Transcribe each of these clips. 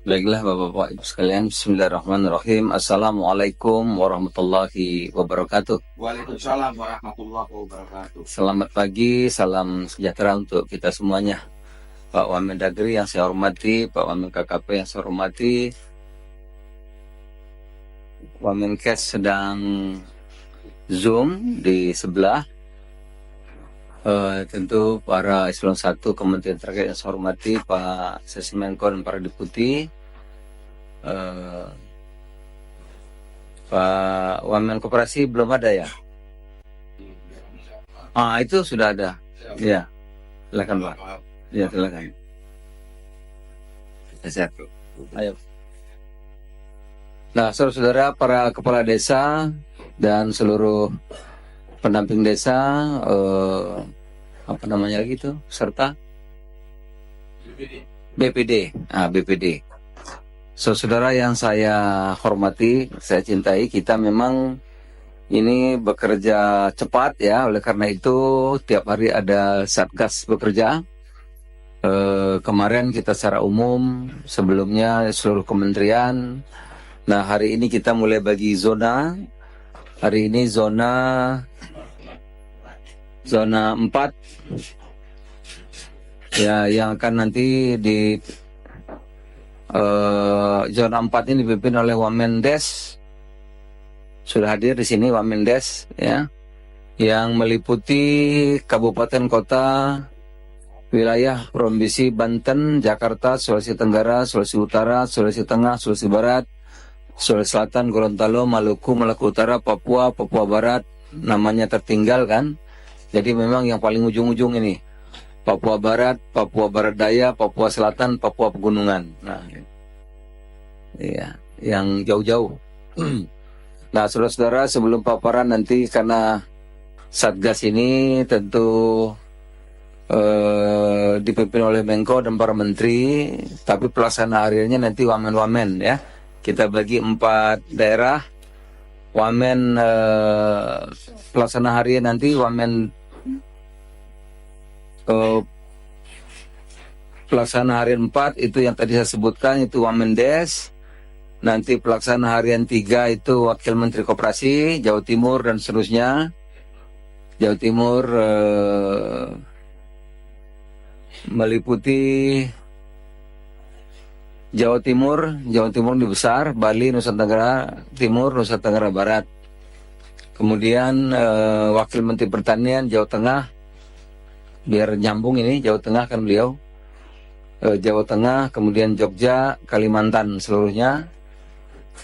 Baiklah Bapak-Bapak Ibu sekalian, Bismillahirrahmanirrahim. Assalamualaikum warahmatullahi wabarakatuh. Waalaikumsalam warahmatullahi wabarakatuh. Selamat pagi, salam sejahtera untuk kita semuanya. Pak Wamen Dagri yang saya hormati, Pak Wamen KKP yang saya hormati, Wamenkes sedang Zoom di sebelah. Tentu para eselon 1 Kementerian terkait yang saya hormati, Pak Sesmenko dan para deputi, Pak Wamen Koperasi belum ada ya? Itu sudah ada. Ya, silakan Pak. Ya, silakan. Sehat. Ayo. Nah, saudara-saudara, para kepala desa dan seluruh pendamping desa, apa namanya lagi itu, serta BPD. BPD. Saudara yang saya hormati, saya cintai, kita memang ini bekerja cepat ya, oleh karena itu tiap hari ada satgas bekerja. Kemarin kita secara umum, sebelumnya seluruh kementerian. Nah, hari ini kita mulai bagi zona. Hari ini zona 4 ya, yang akan nanti di zona 4 ini dipimpin oleh Wamendes. Sudah hadir di sini Wamendes ya, yang meliputi kabupaten kota, wilayah provinsi Banten, Jakarta, Sulawesi Tenggara, Sulawesi Utara, Sulawesi Tengah, Sulawesi Barat, Sulawesi Selatan, Gorontalo, Maluku Utara, Papua Barat. Namanya tertinggal kan. Jadi memang yang paling ujung-ujung ini Papua Barat, Papua Barat Daya, Papua Selatan, Papua Pegunungan. Nah, iya, yang jauh-jauh. Nah, saudara-saudara, sebelum paparan nanti, karena Satgas ini tentu dipimpin oleh Menko dan para menteri, tapi pelaksana hariannya nanti wamen-wamen ya. Kita bagi 4 daerah. Wamen pelaksana harian nanti wamen pelaksana harian 4 itu yang tadi saya sebutkan, itu Wamendes. Nanti pelaksana harian 3 itu Wakil Menteri Koperasi Jawa Timur dan seterusnya. Jawa Timur meliputi Jawa Timur ini besar, Bali, Nusa Tenggara Timur, Nusa Tenggara Barat. Kemudian Wakil Menteri Pertanian Jawa Tengah, biar nyambung ini, Jawa Tengah kan beliau, Jawa Tengah, kemudian Jogja, Kalimantan seluruhnya,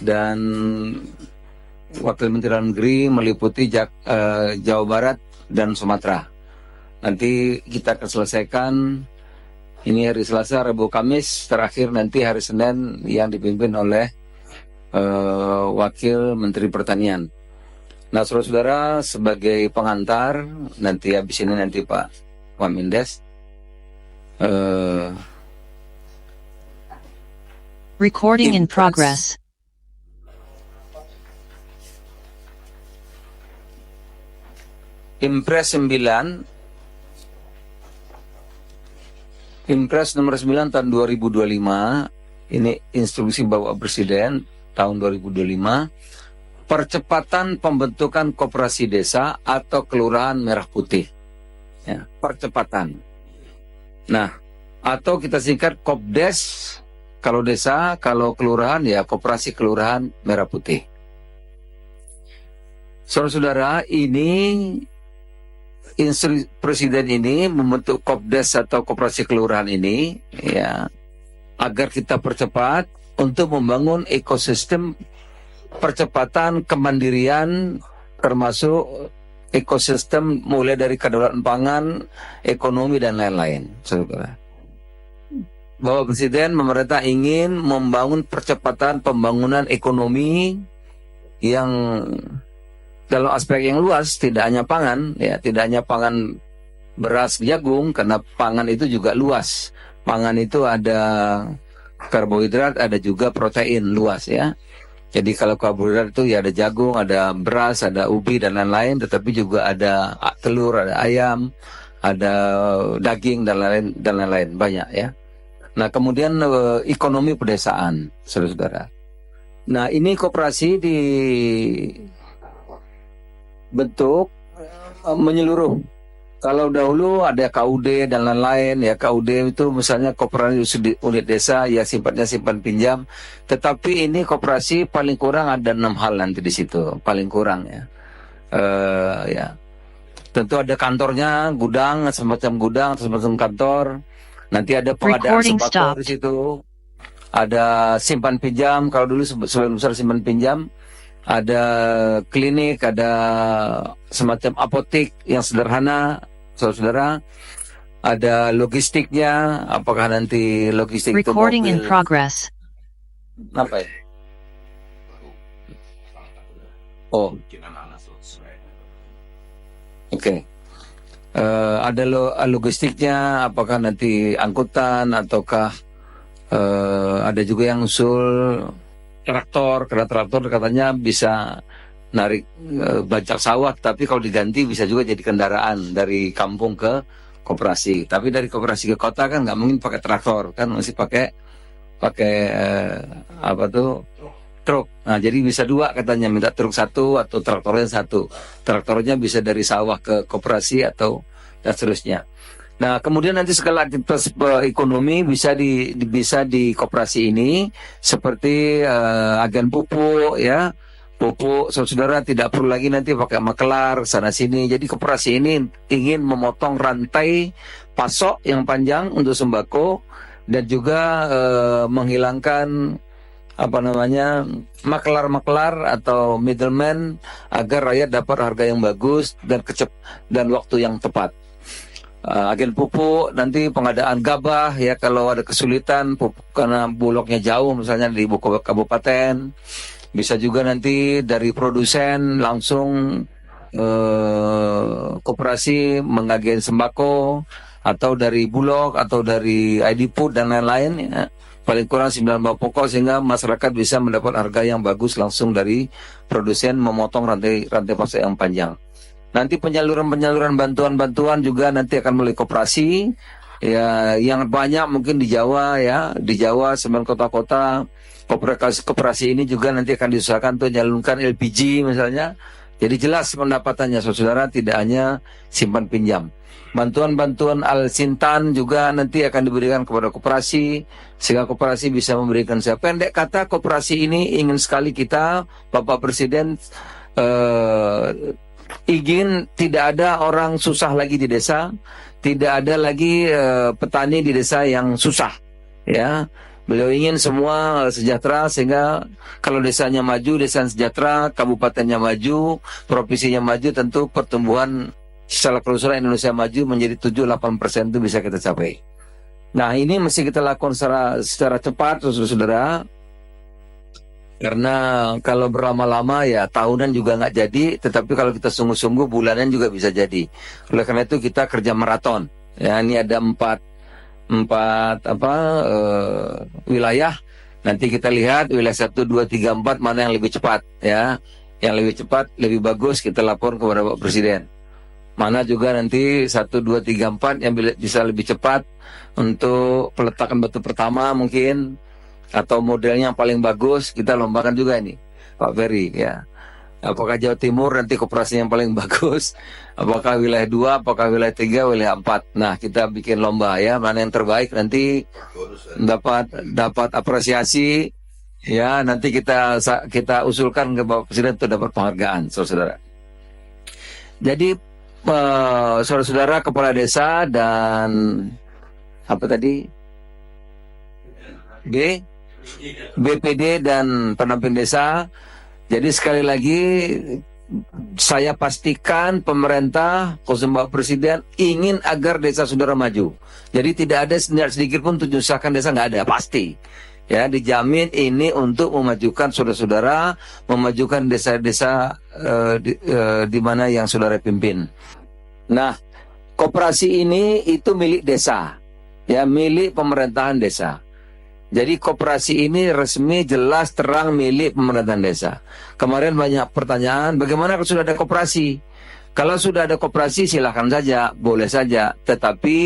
dan Wakil Menteri Dalam Negeri meliputi Jawa Barat dan Sumatera. Nanti kita akan selesaikan ini hari Selasa, Rabu, Kamis, terakhir nanti hari Senin yang dipimpin oleh Wakil Menteri Pertanian. Nah, saudara-saudara, sebagai pengantar, nanti habis ini nanti Pak Wamendes Recording in progress. Impres nomor 9 tahun 2025, ini instruksi Bapak Presiden tahun 2025, percepatan pembentukan koperasi desa atau kelurahan merah putih. Ya, percepatan. Nah, atau kita singkat Kopdes kalau desa, kalau kelurahan ya koperasi kelurahan merah putih. Saudara-saudara, ini instruksi Presiden ini membentuk Kopdes atau koperasi kelurahan ini ya, agar kita percepat untuk membangun ekosistem percepatan kemandirian, termasuk ekosistem mulai dari kedaulatan pangan, ekonomi dan lain-lain. Saudara, Bapak Presiden memerintah ingin membangun percepatan pembangunan ekonomi yang dalam aspek yang luas, tidak hanya pangan, ya, tidak hanya pangan beras, jagung, karena pangan itu juga luas. Pangan itu ada karbohidrat, ada juga protein, luas ya. Jadi kalau karbohidrat itu ya ada jagung, ada beras, ada ubi dan lain-lain, tetapi juga ada telur, ada ayam, ada daging dan lain-lain, banyak ya. Nah, kemudian ekonomi pedesaan, saudara-saudara. Nah, ini koperasi dibentuk menyeluruh. Kalau dahulu ada KUD dan lain-lain, ya KUD itu misalnya koperasi unit desa, ya sifatnya simpan pinjam. Tetapi ini koperasi paling kurang ada 6 hal nanti di situ, paling kurang ya. Ya, tentu ada kantornya, gudang, semacam kantor. Nanti ada pengadaan Recording sembako di situ. Ada simpan pinjam, kalau dulu sebagian besar simpan pinjam. Ada klinik, ada semacam apotik yang sederhana, saudara-saudara. Ada logistiknya, apakah nanti logistik itu Recording in mobil, progress. apa ya? Oh, oke. Ada logistiknya, apakah nanti angkutan ataukah ada juga yang usul traktor, karena traktor katanya bisa narik bajak sawah, tapi kalau diganti bisa juga jadi kendaraan dari kampung ke koperasi. Tapi dari koperasi ke kota kan nggak mungkin pakai traktor, kan masih pakai apa tuh, truk. Nah, jadi bisa dua katanya, minta truk satu atau traktornya satu. Traktornya bisa dari sawah ke koperasi atau dan seterusnya. Nah, kemudian nanti segala aktivitas ekonomi bisa di koperasi ini, seperti agen pupuk, ya, pupuk, saudara tidak perlu lagi nanti pakai makelar sana sini. Jadi koperasi ini ingin memotong rantai pasok yang panjang untuk sembako dan juga menghilangkan maklar atau middleman, agar rakyat dapat harga yang bagus dan waktu yang tepat. Agen pupuk nanti pengadaan gabah, ya, kalau ada kesulitan pupuk karena bulognya jauh misalnya di ibu kabupaten, bisa juga nanti dari produsen langsung koperasi mengagen sembako, atau dari bulog atau dari ID Food dan lain-lain, ya. Paling kurang 9 bahan pokok sehingga masyarakat bisa mendapat harga yang bagus langsung dari produsen, memotong rantai pasok yang panjang. Nanti penyaluran bantuan juga nanti akan melalui koperasi, ya, yang banyak mungkin di Jawa, ya, di Jawa 9 kota-kota. Koperasi ini juga nanti akan diusahakan untuk menyalurkan LPG misalnya. Jadi jelas pendapatannya, saudara, tidak hanya simpan pinjam. Bantuan Al-Sintan juga nanti akan diberikan kepada koperasi, sehingga koperasi bisa memberikan. Pendek kata, koperasi ini ingin sekali kita, Bapak Presiden, ingin tidak ada orang susah lagi di desa, tidak ada lagi petani di desa yang susah, ya. Beliau ingin semua sejahtera, sehingga kalau desanya maju, desa sejahtera, kabupatennya maju, provinsinya maju, tentu pertumbuhan secara keseluruhan Indonesia maju menjadi 7-8% itu bisa kita capai. Nah, ini mesti kita lakukan secara cepat, saudara-saudara. Karena kalau berlama-lama ya tahunan juga nggak jadi, tetapi kalau kita sungguh-sungguh bulanan juga bisa jadi. Oleh karena itu kita kerja maraton. Ya, ini ada empat wilayah. Nanti kita lihat wilayah 1, 2, 3, 4 mana yang lebih cepat, ya. Yang lebih cepat, lebih bagus kita lapor kepada Bapak Presiden. Mana juga nanti 1, 2, 3, 4 yang bisa lebih cepat untuk peletakan batu pertama mungkin, atau modelnya yang paling bagus kita lombakan juga ini, Pak Ferry, ya. Apakah Jawa Timur nanti koperasi yang paling bagus, apakah wilayah 2, apakah wilayah 3, wilayah 4. Nah, kita bikin lomba, ya, mana yang terbaik nanti dapat apresiasi, ya. Nanti kita usulkan ke Bapak Presiden untuk dapat penghargaan, saudara. Jadi saudara-saudara kepala desa dan apa tadi, BPD dan pendamping desa. Jadi sekali lagi saya pastikan pemerintah, khususnya Bapak Presiden, ingin agar desa saudara maju. Jadi tidak ada sedikit pun untuk menyusahkan desa, nggak ada, pasti. Ya, dijamin ini untuk memajukan saudara-saudara, memajukan desa-desa di mana yang saudara pimpin. Nah, koperasi ini itu milik desa, ya, milik pemerintahan desa. Jadi koperasi ini resmi, jelas, terang milik pemerintahan desa. Kemarin banyak pertanyaan, bagaimana kalau sudah ada koperasi? Kalau sudah ada koperasi silahkan saja, boleh saja. Tetapi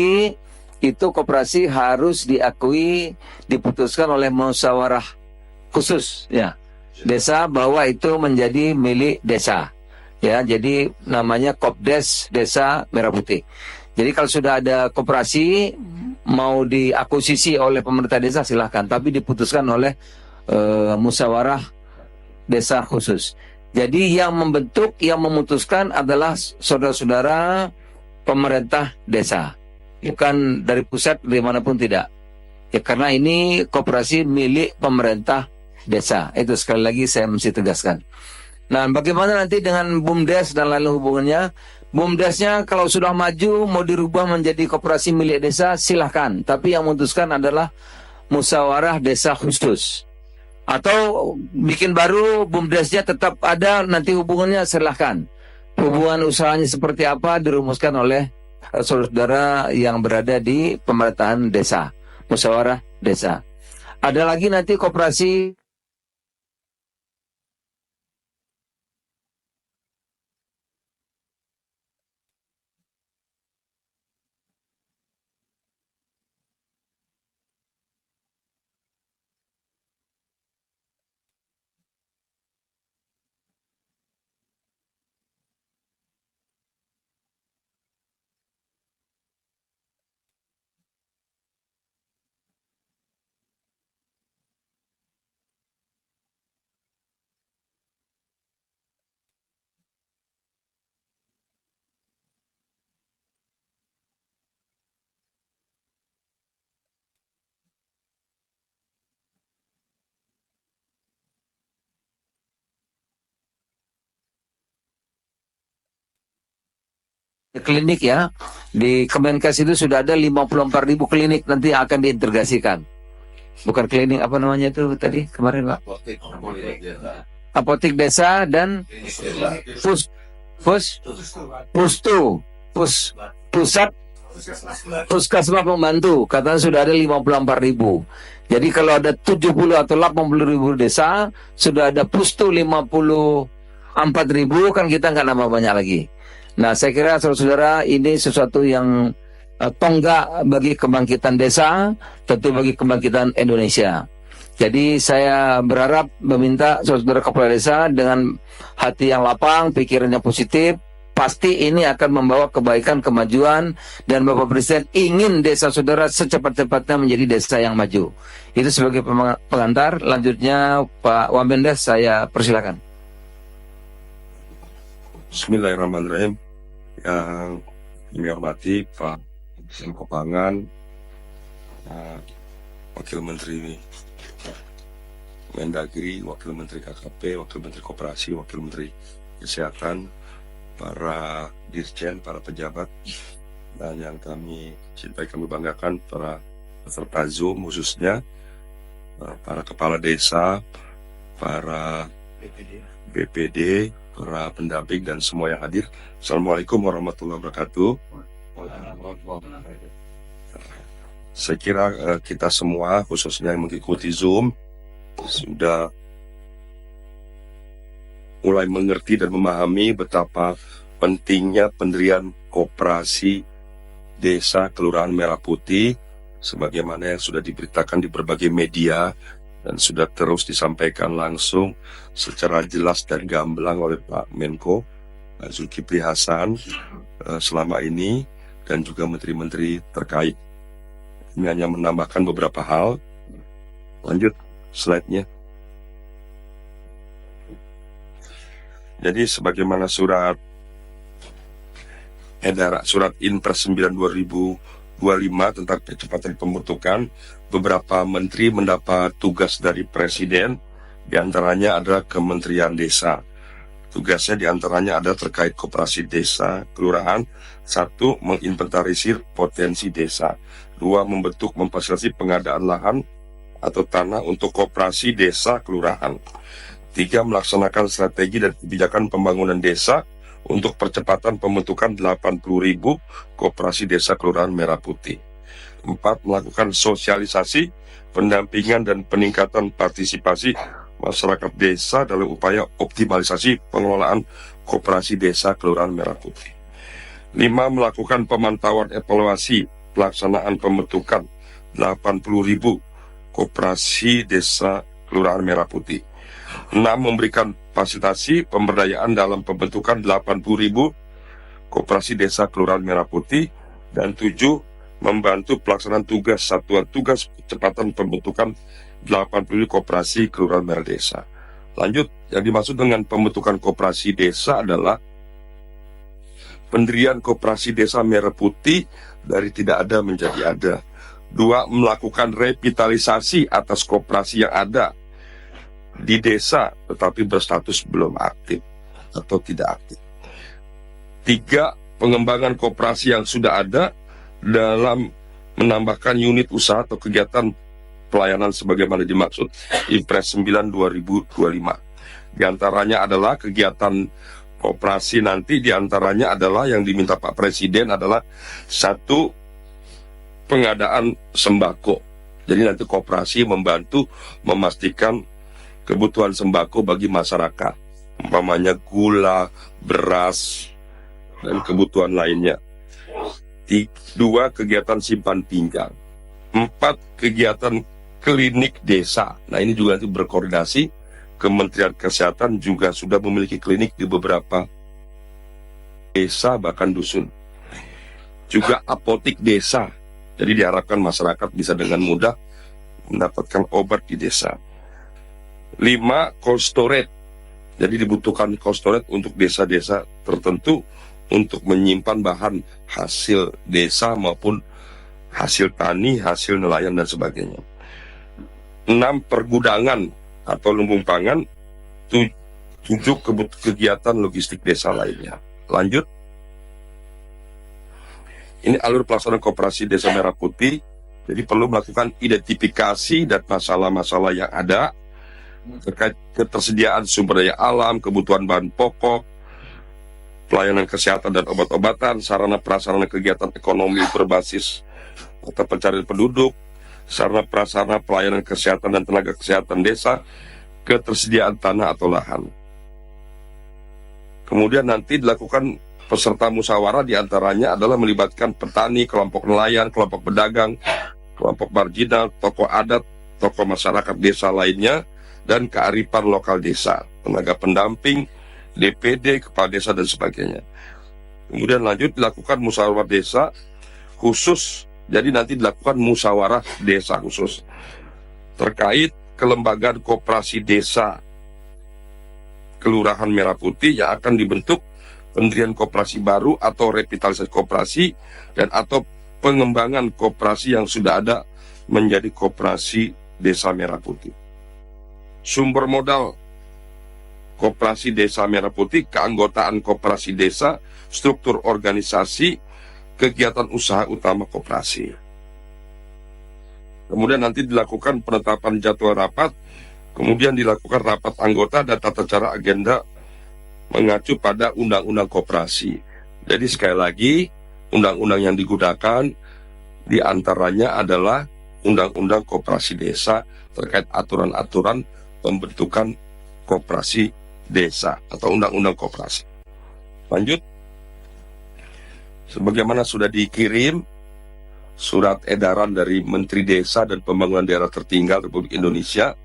itu koperasi harus diakui, diputuskan oleh musyawarah khusus ya desa bahwa itu menjadi milik desa. Ya, jadi namanya Kopdes Desa Merah Putih. Jadi kalau sudah ada koperasi mau diakuisisi oleh pemerintah desa silahkan, tapi diputuskan oleh musyawarah desa khusus. Jadi yang membentuk, yang memutuskan adalah saudara-saudara pemerintah desa, bukan dari pusat, dari manapun tidak. Ya karena ini koperasi milik pemerintah desa. Itu sekali lagi saya mesti tegaskan. Nah, bagaimana nanti dengan BUMDes dan lain hubungannya? BUMDesnya kalau sudah maju mau dirubah menjadi koperasi milik desa silahkan, tapi yang memutuskan adalah musyawarah desa khusus. Atau bikin baru BUMDesnya tetap ada, nanti hubungannya silahkan. Hubungan usahanya seperti apa dirumuskan oleh saudara yang berada di pemerintahan desa, musyawarah desa. Ada lagi nanti koperasi klinik ya. Di Kemenkes itu sudah ada 54.000 klinik nanti akan diintegrasikan. Bukan klinik, apa namanya itu tadi kemarin Pak? Apotek desa dan pusat puskesmas pembantu. Katanya sudah ada 54.000. Jadi kalau ada 70 atau 80.000 desa, sudah ada pustu 54.000, kan kita nggak nambah banyak lagi. Nah, saya kira saudara-saudara ini sesuatu yang tonggak bagi kebangkitan desa, tentu bagi kebangkitan Indonesia. Jadi saya berharap meminta saudara-saudara kepala desa dengan hati yang lapang, pikiran yang positif, pasti ini akan membawa kebaikan, kemajuan, dan Bapak Presiden ingin desa saudara secepat-cepatnya menjadi desa yang maju. Itu sebagai pengantar. Lanjutnya Pak Wamendes, saya persilakan. Bismillahirrahmanirrahim. Yang kami hormati Pak Menko Pangan, Wakil Menteri Mendagri, Wakil Menteri KKP, Wakil Menteri Koperasi, Wakil Menteri Kesehatan, para dirjen, para pejabat, dan yang kami cintai, kami banggakan, para peserta Zoom khususnya, para kepala desa, para BPD, para pendamping dan semua yang hadir. Assalamualaikum warahmatullahi wabarakatuh. Saya kira kita semua, khususnya yang mengikuti Zoom, sudah mulai mengerti dan memahami betapa pentingnya pendirian koperasi desa Kelurahan Merah Putih, sebagaimana yang sudah diberitakan di berbagai media dan sudah terus disampaikan langsung secara jelas dan gamblang oleh Pak Menko Zulkifli Hasan selama ini, dan juga menteri-menteri terkait. Ini hanya menambahkan beberapa hal. Lanjut slide-nya. Jadi sebagaimana surat Inpres 9/2025 tentang percepatan pembentukan, beberapa menteri mendapat tugas dari Presiden, diantaranya adalah Kementerian Desa. Tugasnya diantaranya ada terkait koperasi desa, kelurahan. 1. Menginventarisir potensi desa. 2. Membentuk memfasilitasi pengadaan lahan atau tanah untuk koperasi desa, kelurahan. 3. Melaksanakan strategi dan kebijakan pembangunan desa untuk percepatan pembentukan 80.000 koperasi desa kelurahan Merah Putih. 4. Melakukan sosialisasi, pendampingan dan peningkatan partisipasi masyarakat desa dalam upaya optimalisasi pengelolaan koperasi desa kelurahan Merah Putih. 5. Melakukan pemantauan evaluasi pelaksanaan pembentukan 80.000 koperasi desa Kelurahan Merah Putih. 6. Memberikan fasilitasi pemberdayaan dalam pembentukan 80.000 koperasi desa Kelurahan Merah Putih. Dan 7. Membantu pelaksanaan tugas satuan tugas percepatan pembentukan 80.000 koperasi Kelurahan Merah Desa. Lanjut, yang dimaksud dengan pembentukan koperasi desa adalah pendirian koperasi desa Merah Putih dari tidak ada menjadi ada. 2. Melakukan revitalisasi atas koperasi yang ada di desa tetapi berstatus belum aktif atau tidak aktif. 3. Pengembangan koperasi yang sudah ada dalam menambahkan unit usaha atau kegiatan pelayanan sebagaimana dimaksud Impres 9 2025. Di antaranya adalah kegiatan koperasi nanti, di antaranya adalah yang diminta Pak Presiden adalah 1. Pengadaan sembako. Jadi nanti koperasi membantu memastikan kebutuhan sembako bagi masyarakat, umpamanya gula, beras, dan kebutuhan lainnya. 2. Kegiatan simpan pinjam. 4. Kegiatan klinik desa. Nah, ini juga nanti berkoordinasi. Kementerian Kesehatan juga sudah memiliki klinik di beberapa desa bahkan dusun. Juga apotik desa. Jadi diharapkan masyarakat bisa dengan mudah mendapatkan obat di desa. 5. Cold storage. Jadi dibutuhkan cold storage untuk desa-desa tertentu untuk menyimpan bahan hasil desa maupun hasil tani, hasil nelayan dan sebagainya. 6. Pergudangan atau lumbung pangan. 7. Kegiatan logistik desa lainnya. Lanjut. Ini alur pelaksanaan koperasi Desa Merah Putih. Jadi perlu melakukan identifikasi dan masalah-masalah yang ada terkait ketersediaan sumber daya alam, kebutuhan bahan pokok, pelayanan kesehatan dan obat-obatan, sarana prasarana kegiatan ekonomi berbasis atau pencarian penduduk, sarana prasarana pelayanan kesehatan dan tenaga kesehatan desa, ketersediaan tanah atau lahan. Kemudian nanti dilakukan peserta musyawarah, diantaranya adalah melibatkan petani, kelompok nelayan, kelompok pedagang, kelompok marginal, tokoh adat, tokoh masyarakat desa lainnya, dan kearifan lokal desa, tenaga pendamping, DPD, kepala desa dan sebagainya. Kemudian lanjut dilakukan musyawarah desa khusus. Jadi nanti dilakukan musyawarah desa khusus terkait kelembagaan koperasi desa Kelurahan Merah Putih yang akan dibentuk, pendirian koperasi baru atau revitalisasi koperasi, dan atau pengembangan koperasi yang sudah ada menjadi koperasi Desa Merah Putih. Sumber modal Koperasi Desa Merah Putih, keanggotaan koperasi desa, struktur organisasi, kegiatan usaha utama koperasi. Kemudian nanti dilakukan penetapan jadwal rapat, kemudian dilakukan rapat anggota dan tata cara agenda mengacu pada undang-undang koperasi. Jadi sekali lagi, undang-undang yang digunakan diantaranya adalah undang-undang koperasi desa terkait aturan-aturan pembentukan koperasi desa atau undang-undang koperasi. Lanjut, sebagaimana sudah dikirim surat edaran dari Menteri Desa dan Pembangunan Daerah Tertinggal Republik Indonesia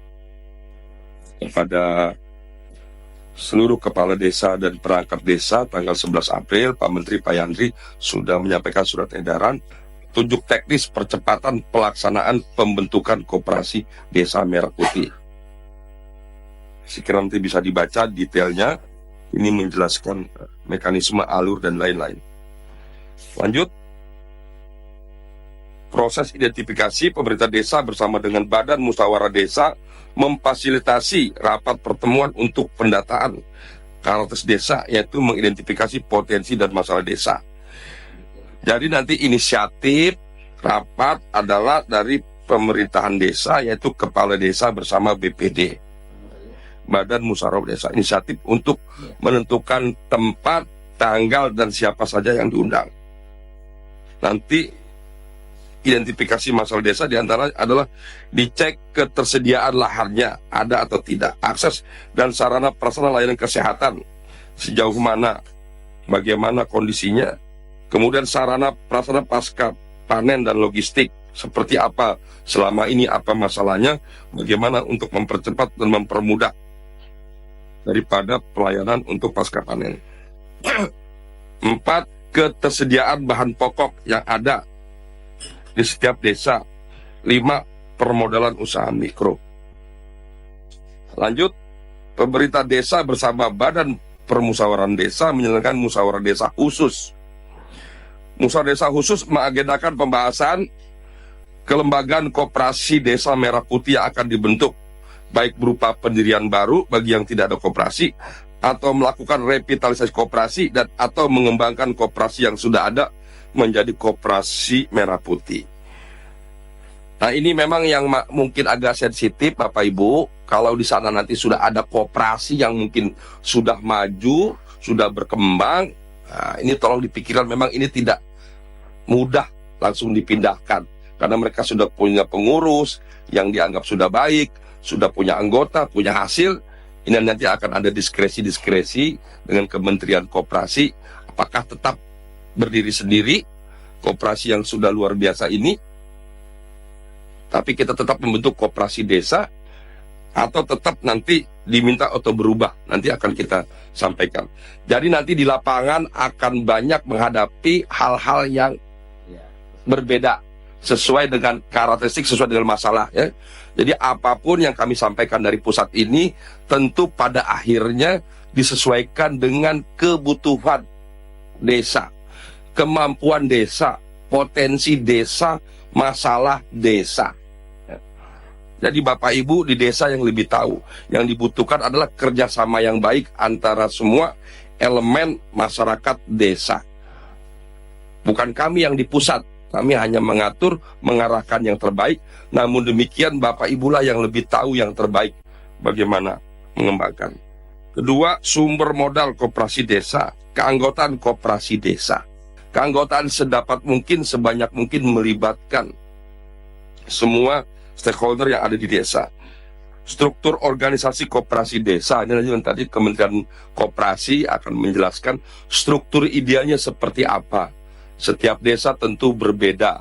kepada seluruh kepala desa dan perangkat desa tanggal 11 April, Pak Menteri Pak Yandri sudah menyampaikan surat edaran tunjuk teknis percepatan pelaksanaan pembentukan koperasi Desa Merah Putih. Sekiranya nanti bisa dibaca detailnya, ini menjelaskan mekanisme, alur, dan lain-lain. Lanjut, proses identifikasi pemerintah desa bersama dengan Badan Musyawarah Desa memfasilitasi rapat pertemuan untuk pendataan karakter desa, yaitu mengidentifikasi potensi dan masalah desa. Jadi nanti inisiatif rapat adalah dari pemerintahan desa, yaitu kepala desa bersama BPD, Badan Musyawarah Desa, inisiatif untuk menentukan tempat, tanggal, dan siapa saja yang diundang. Nanti identifikasi masalah desa diantara adalah dicek ketersediaan lahannya ada atau tidak, akses dan sarana prasarana layanan kesehatan sejauh mana, bagaimana kondisinya, kemudian sarana prasarana pasca panen dan logistik. Seperti apa selama ini, apa masalahnya, bagaimana untuk mempercepat dan mempermudah daripada pelayanan untuk pasca panen. 4. Ketersediaan bahan pokok yang ada di setiap desa. 5. Permodalan usaha mikro. Lanjut, pemerintah desa bersama Badan Permusyawaratan Desa menyelenggarakan musyawarah desa khusus. Musyawarah desa khusus mengagendakan pembahasan kelembagaan koperasi desa Merah Putih yang akan dibentuk, baik berupa pendirian baru bagi yang tidak ada koperasi, atau melakukan revitalisasi koperasi, dan atau mengembangkan koperasi yang sudah ada menjadi koperasi Merah Putih. Nah, ini memang yang mungkin agak sensitif, Bapak Ibu. Kalau di sana nanti sudah ada koperasi yang mungkin sudah maju, sudah berkembang, nah, ini tolong dipikirkan, memang ini tidak mudah langsung dipindahkan. Karena mereka sudah punya pengurus yang dianggap sudah baik, sudah punya anggota, punya hasil. Ini nanti akan ada diskresi-diskresi dengan Kementerian Koperasi. Apakah tetap berdiri sendiri, koperasi yang sudah luar biasa ini, tapi kita tetap membentuk koperasi desa, atau tetap nanti diminta atau berubah, nanti akan kita sampaikan. Jadi nanti di lapangan akan banyak menghadapi hal-hal yang berbeda, sesuai dengan karakteristik, sesuai dengan masalah, ya. Jadi apapun yang kami sampaikan dari pusat ini, tentu pada akhirnya disesuaikan dengan kebutuhan desa, kemampuan desa, potensi desa, masalah desa. Jadi Bapak Ibu di desa yang lebih tahu, yang dibutuhkan adalah kerjasama yang baik antara semua elemen masyarakat desa. Bukan kami yang di pusat, kami hanya mengatur, mengarahkan yang terbaik. Namun demikian Bapak Ibu lah yang lebih tahu yang terbaik bagaimana mengembangkan. Kedua, sumber modal koperasi desa, keanggotaan koperasi desa. Keanggotaan sedapat mungkin, sebanyak mungkin melibatkan semua stakeholder yang ada di desa. Struktur organisasi koperasi desa, ini nanti Kementerian Koperasi akan menjelaskan struktur idealnya seperti apa. Setiap desa tentu berbeda,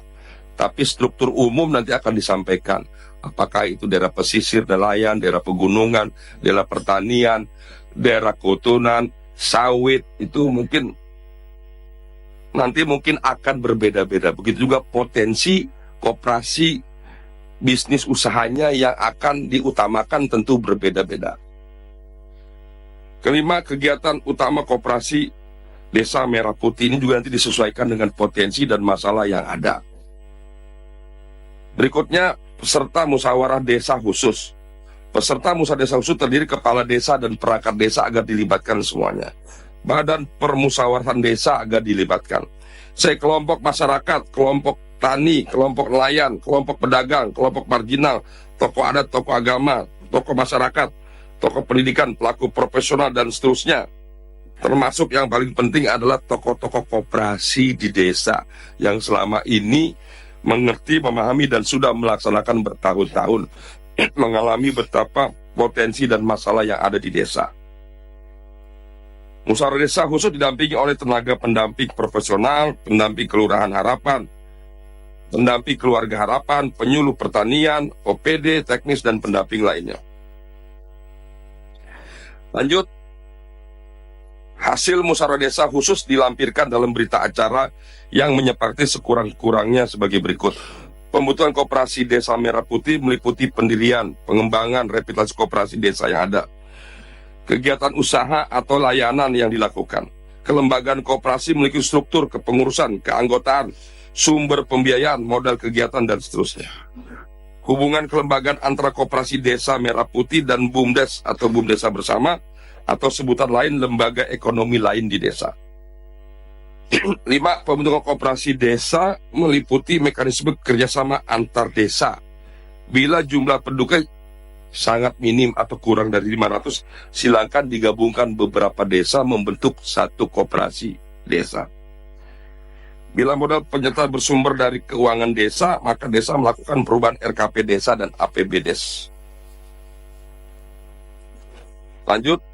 tapi struktur umum nanti akan disampaikan. Apakah itu daerah pesisir, nelayan, daerah pegunungan, daerah pertanian, daerah kehutunan, sawit, itu mungkin nanti akan berbeda-beda. Begitu juga potensi koperasi bisnis usahanya yang akan diutamakan tentu berbeda-beda. Kelima, kegiatan utama koperasi Desa Merah Putih ini juga nanti disesuaikan dengan potensi dan masalah yang ada. Berikutnya, peserta musyawarah desa khusus. Peserta musyawarah desa khusus terdiri kepala desa dan perangkat desa agar dilibatkan semuanya. Badan Permusyawaratan Desa agar dilibatkan. Sekelompok masyarakat, kelompok tani, kelompok nelayan, kelompok pedagang, kelompok marginal, tokoh adat, tokoh agama, tokoh masyarakat, tokoh pendidikan, pelaku profesional, dan seterusnya. Termasuk yang paling penting adalah tokoh-tokoh koperasi di desa yang selama ini mengerti, memahami, dan sudah melaksanakan bertahun-tahun, mengalami betapa potensi dan masalah yang ada di desa. Musyawarah desa khusus didampingi oleh tenaga pendamping profesional, pendamping kelurahan harapan, pendamping keluarga harapan, penyuluh pertanian, OPD, teknis, dan pendamping lainnya. Lanjut, hasil musyawarah desa khusus dilampirkan dalam berita acara yang menyepakati sekurang-kurangnya sebagai berikut. Pembutuhan koperasi Desa Merah Putih meliputi pendirian, pengembangan, revitalisasi koperasi desa yang ada, kegiatan usaha atau layanan yang dilakukan. Kelembagaan koperasi memiliki struktur kepengurusan, keanggotaan, sumber pembiayaan, modal kegiatan, dan seterusnya. Hubungan kelembagaan antara koperasi Desa Merah Putih dan BUMDes atau BUMDesa Bersama, atau sebutan lain lembaga ekonomi lain di desa. 5. Pembentukan koperasi desa meliputi mekanisme kerjasama antar desa. Bila jumlah penduduknya sangat minim atau kurang dari 500, silakan digabungkan beberapa desa membentuk satu koperasi desa. Bila modal penyertaan bersumber dari keuangan desa, maka desa melakukan perubahan RKP desa dan APBdes. Lanjut.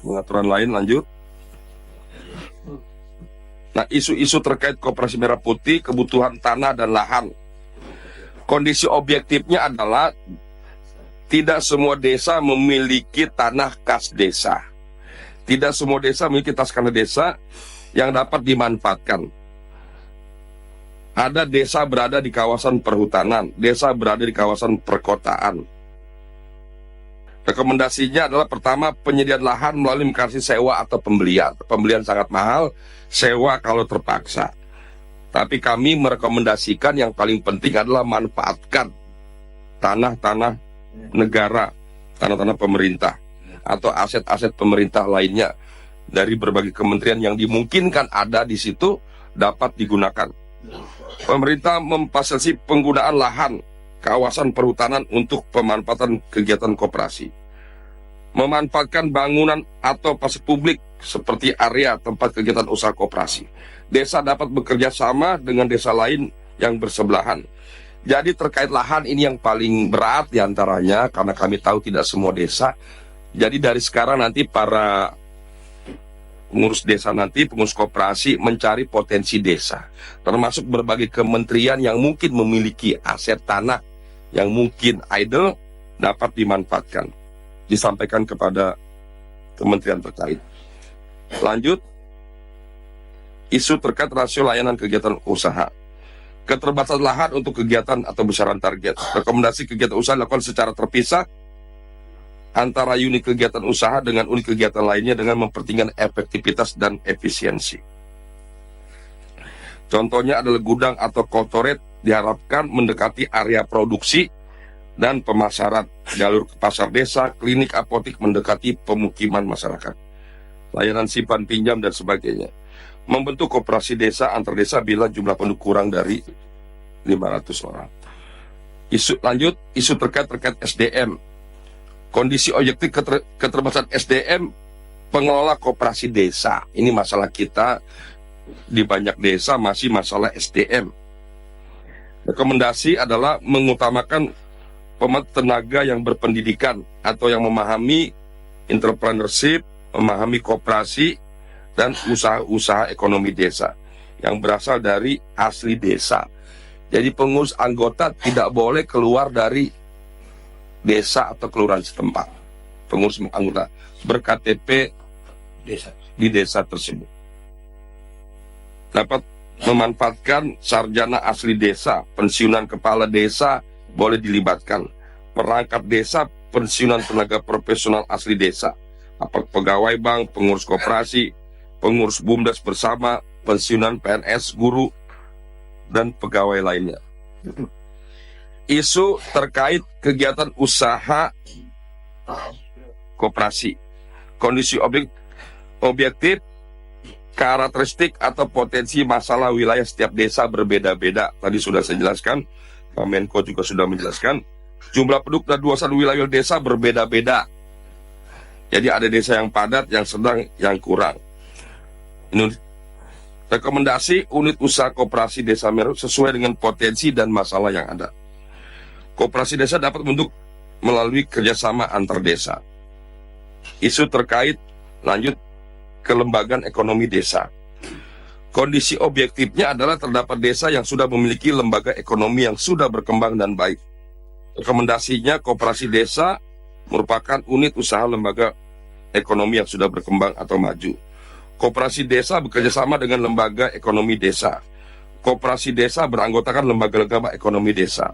Pengaturan lain, lanjut. Nah, isu-isu terkait Koperasi Merah Putih, kebutuhan tanah dan lahan. Kondisi objektifnya adalah tidak semua desa memiliki tanah kas desa. Tidak semua desa memiliki tanah desa yang dapat dimanfaatkan. Ada desa berada di kawasan perhutanan, desa berada di kawasan perkotaan. Rekomendasinya adalah pertama, penyediaan lahan melalui mekanisme sewa atau pembelian. Pembelian sangat mahal, sewa kalau terpaksa. Tapi kami merekomendasikan yang paling penting adalah manfaatkan tanah-tanah negara, tanah-tanah pemerintah, atau aset-aset pemerintah lainnya dari berbagai kementerian yang dimungkinkan ada di situ dapat digunakan. Pemerintah memfasilitasi penggunaan lahan kawasan perhutanan untuk pemanfaatan kegiatan koperasi. Memanfaatkan bangunan atau fasilitas publik seperti area tempat kegiatan usaha koperasi. Desa dapat bekerja sama dengan desa lain yang bersebelahan. Jadi terkait lahan ini yang paling berat diantaranya, karena kami tahu tidak semua desa. Jadi dari sekarang nanti para pengurus desa nanti, pengurus koperasi mencari potensi desa. Termasuk berbagai kementerian yang mungkin memiliki aset tanah yang mungkin idle dapat dimanfaatkan. Disampaikan kepada kementerian terkait. Lanjut, isu terkait rasio layanan kegiatan usaha. Keterbatasan lahan untuk kegiatan atau besaran target. Rekomendasi kegiatan usaha dilakukan secara terpisah antara unit kegiatan usaha dengan unit kegiatan lainnya dengan mempertingkatkan efektivitas dan efisiensi. Contohnya adalah gudang atau korporat diharapkan mendekati area produksi dan pemasaran, jalur ke pasar desa, klinik apotik mendekati pemukiman masyarakat, layanan simpan pinjam dan sebagainya. Membentuk koperasi desa antar desa bila jumlah penduduk kurang dari 500 orang. Isu terkait SDM. Kondisi objektif keterbatasan SDM pengelola koperasi desa. Ini masalah kita di banyak desa, masih masalah SDM. Rekomendasi adalah mengutamakan tenaga yang berpendidikan atau yang memahami entrepreneurship, memahami koperasi dan usaha-usaha ekonomi desa yang berasal dari asli desa. Jadi pengurus anggota tidak boleh keluar dari desa atau kelurahan setempat. Pengurus anggota ber-KTP di desa tersebut. Dapat memanfaatkan sarjana asli desa, pensiunan kepala desa boleh dilibatkan. Perangkat desa, pensiunan tenaga profesional asli desa, pegawai bank, pengurus koperasi, pengurus BUMDes bersama, pensiunan PNS, guru, dan pegawai lainnya. Isu terkait kegiatan usaha koperasi. Kondisi objektif, karakteristik atau potensi masalah wilayah setiap desa berbeda-beda. Tadi sudah saya jelaskan, Pak Menko juga sudah menjelaskan. Jumlah penduduk dan luasan wilayah desa berbeda-beda. Jadi ada desa yang padat, yang sedang, yang kurang. Ini rekomendasi unit usaha koperasi desa Meru sesuai dengan potensi dan masalah yang ada. Koperasi desa dapat membentuk melalui kerjasama antar desa. Isu terkait lanjut kelembagaan ekonomi desa. Kondisi objektifnya adalah terdapat desa yang sudah memiliki lembaga ekonomi yang sudah berkembang dan baik. Rekomendasinya koperasi desa merupakan unit usaha lembaga ekonomi yang sudah berkembang atau maju. Koperasi desa bekerja sama dengan lembaga ekonomi desa. Koperasi desa beranggotakan lembaga-lembaga ekonomi desa.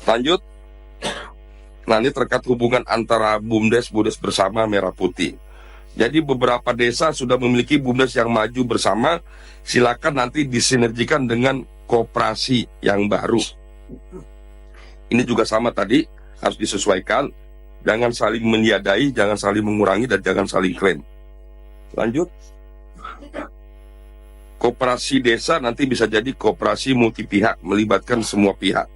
Lanjut, nanti terkait hubungan antara BUMDes bersama Merah Putih. Jadi beberapa desa sudah memiliki BUMDes yang maju bersama, silakan nanti disinergikan dengan koperasi yang baru. Ini juga sama tadi, harus disesuaikan. Jangan saling meniadai, jangan saling mengurangi, dan jangan saling klaim. Lanjut. Koperasi desa nanti bisa jadi koperasi multi pihak, melibatkan semua pihak.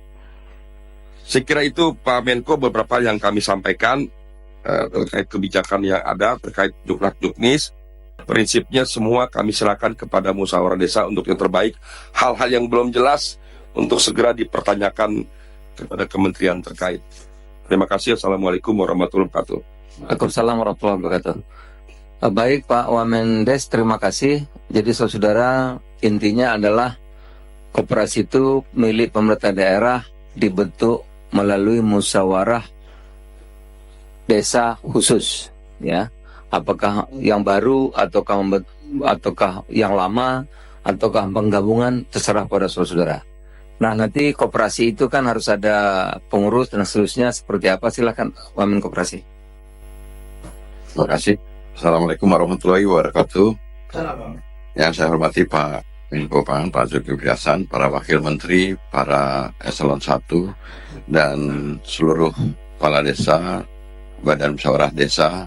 Saya kira itu Pak Menko beberapa yang kami sampaikan terkait kebijakan yang ada, terkait juknis. Prinsipnya semua kami serahkan kepada musyawarah desa untuk yang terbaik. Hal-hal yang belum jelas untuk segera dipertanyakan kepada kementerian terkait. Terima kasih. Assalamualaikum warahmatullahi wabarakatuh. Waalaikumsalam warahmatullahi wabarakatuh. Baik Pak Wamendes, terima kasih. Jadi saudara, intinya adalah koperasi itu milik pemerintah daerah, dibentuk melalui musyawarah desa khusus, ya. Apakah yang baru ataukah yang lama ataukah penggabungan, terserah pada saudara. Nah, nanti koperasi itu kan harus ada pengurus dan seterusnya, seperti apa, silakan Wamen Koperasi. Terima kasih. Assalamualaikum warahmatullahi wabarakatuh. Yang saya hormati Pak Menko Pan, Pak Zulkifli Hasan, para Wakil Menteri, para Eselon 1, dan seluruh kepala desa, Badan Musyawarah Desa,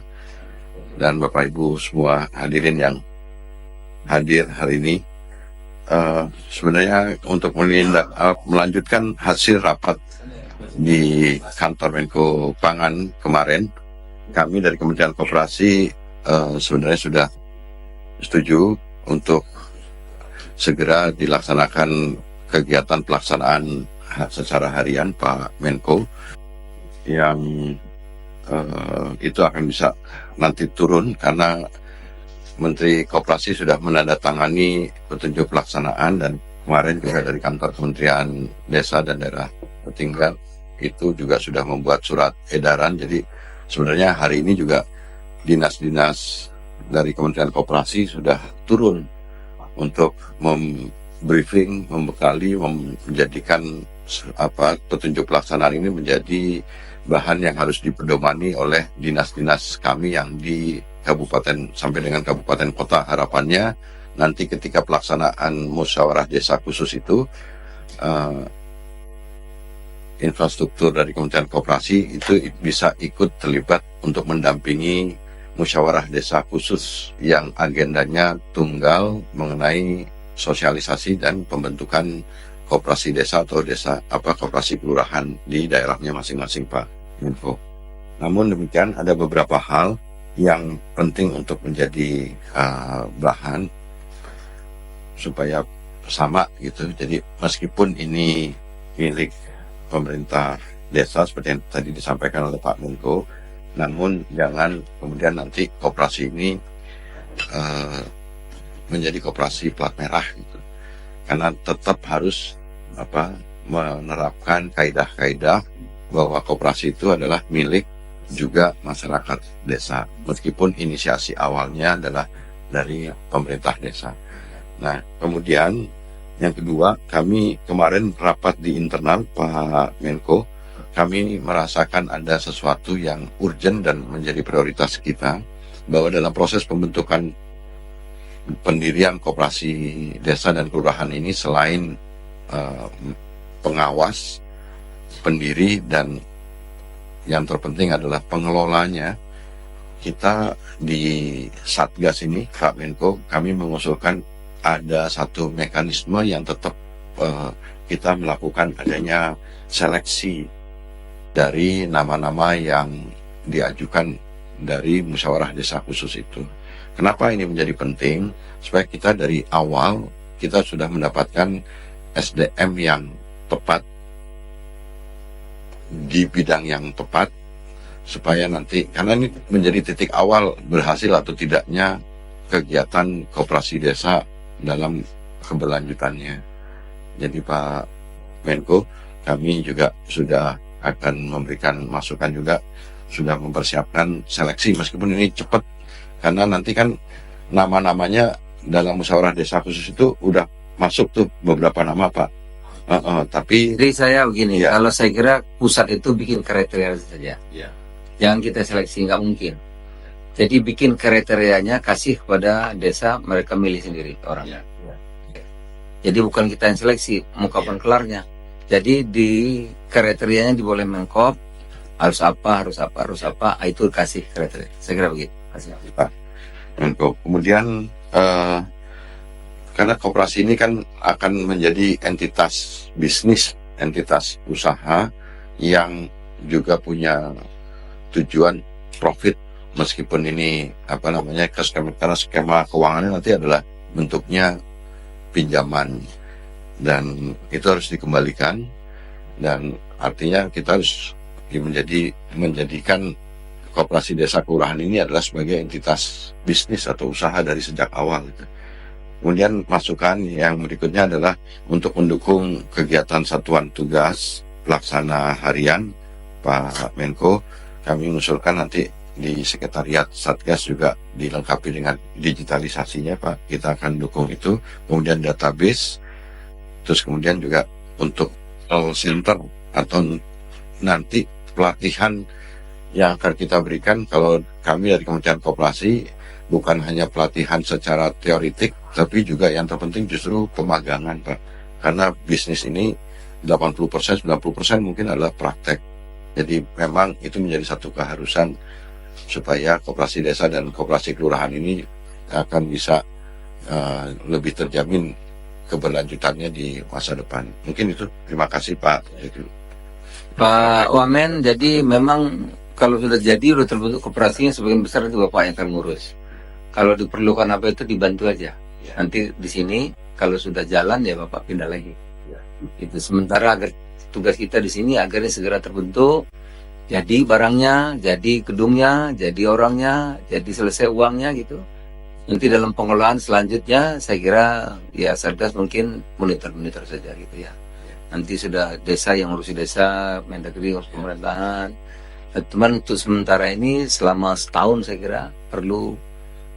dan Bapak Ibu semua hadirin yang hadir hari ini. Sebenarnya untuk melanjutkan hasil rapat di kantor Menko Pangan kemarin, kami dari Kementerian Koperasi sebenarnya sudah setuju untuk segera dilaksanakan kegiatan pelaksanaan secara harian Pak Menko, yang itu akan bisa nanti turun karena Menteri Koperasi sudah menandatangani petunjuk pelaksanaan, dan kemarin juga dari kantor Kementerian Desa dan Daerah Tertinggal itu juga sudah membuat surat edaran. Jadi sebenarnya hari ini juga dinas-dinas dari Kementerian Koperasi sudah turun untuk briefing, membekali, menjadikan petunjuk pelaksanaan ini menjadi bahan yang harus dipedomani oleh dinas-dinas kami yang di kabupaten sampai dengan kabupaten kota. Harapannya nanti ketika pelaksanaan musyawarah desa khusus itu, infrastruktur dari Kementerian Koperasi itu bisa ikut terlibat untuk mendampingi musyawarah desa khusus yang agendanya tunggal mengenai sosialisasi dan pembentukan koperasi desa atau koperasi kelurahan di daerahnya masing-masing Pak Menko. Namun demikian ada beberapa hal yang penting untuk menjadi bahan supaya sama gitu. Jadi meskipun ini milik pemerintah desa seperti yang tadi disampaikan oleh Pak Menko, namun jangan kemudian nanti koperasi ini menjadi koperasi plat merah gitu. Karena tetap harus menerapkan kaidah-kaidah bahwa koperasi itu adalah milik juga masyarakat desa, meskipun inisiasi awalnya adalah dari pemerintah desa. Nah, kemudian yang kedua, kami kemarin rapat di internal Pak Menko, kami merasakan ada sesuatu yang urgent dan menjadi prioritas kita, bahwa dalam proses pembentukan pendirian koperasi desa dan kelurahan ini, selain pengawas, pendiri, dan yang terpenting adalah pengelolanya, kita di Satgas ini, Pak Menko, kami mengusulkan ada satu mekanisme yang tetap kita melakukan adanya seleksi dari nama-nama yang diajukan dari musyawarah desa khusus itu. Kenapa ini menjadi penting? Supaya kita dari awal kita sudah mendapatkan SDM yang tepat di bidang yang tepat, supaya nanti, karena ini menjadi titik awal berhasil atau tidaknya kegiatan koperasi desa dalam keberlanjutannya. Jadi Pak Menko, kami juga sudah akan memberikan masukan juga, sudah mempersiapkan seleksi meskipun ini cepat, karena nanti kan nama-namanya dalam musyawarah desa khusus itu udah masuk tuh beberapa nama Pak. Tapi Jadi saya begini, ya, kalau saya kira pusat itu bikin kriteria saja, ya, jangan kita seleksi, nggak mungkin. Jadi bikin kriterianya, kasih kepada desa, mereka milih sendiri orangnya. Jadi bukan kita yang seleksi, mau kapan kelarnya. Jadi di kriterianya diboleh Menkop, harus apa, itu kasih kriteria. Saya kira begitu. Kasih. Pak Menko. Kemudian karena koperasi ini kan akan menjadi entitas bisnis, entitas usaha yang juga punya tujuan profit, meskipun ini karena skema keuangannya nanti adalah bentuknya pinjaman, dan itu harus dikembalikan, dan artinya kita harus menjadikan Koperasi Desa Kelurahan ini adalah sebagai entitas bisnis atau usaha dari sejak awal. Kemudian masukan yang berikutnya adalah untuk mendukung kegiatan satuan tugas pelaksana harian Pak Menko, kami mengusulkan nanti di sekretariat Satgas juga dilengkapi dengan digitalisasinya Pak. Kita akan dukung itu. Kemudian database, terus kemudian juga untuk call center atau nanti pelatihan yang akan kita berikan. Kalau kami dari Kementerian Koperasi bukan hanya pelatihan secara teoritik, tapi juga yang terpenting justru pemagangan Pak. Karena bisnis ini 80%, 90% mungkin adalah praktek. Jadi memang itu menjadi satu keharusan supaya koperasi desa dan koperasi kelurahan ini akan bisa lebih terjamin keberlanjutannya di masa depan. Mungkin itu. Terima kasih Pak. Pak Wamen, jadi memang kalau sudah jadi, sudah terbentuk koperasinya, sebagian besar itu Bapak yang akan ngurus. Kalau diperlukan apa itu dibantu aja. Nanti di sini kalau sudah jalan ya Bapak pindah lagi. Itu sementara agar tugas kita di sini agarnya segera terbentuk, jadi barangnya, jadi gedungnya, jadi orangnya, jadi selesai uangnya gitu. Nanti dalam pengelolaan selanjutnya saya kira ya Satgas mungkin monitor saja gitu ya. Nanti sudah desa yang ngurusi desa, Mendagri ngurus pemerintahan. Nah, teman untuk sementara ini selama setahun saya kira perlu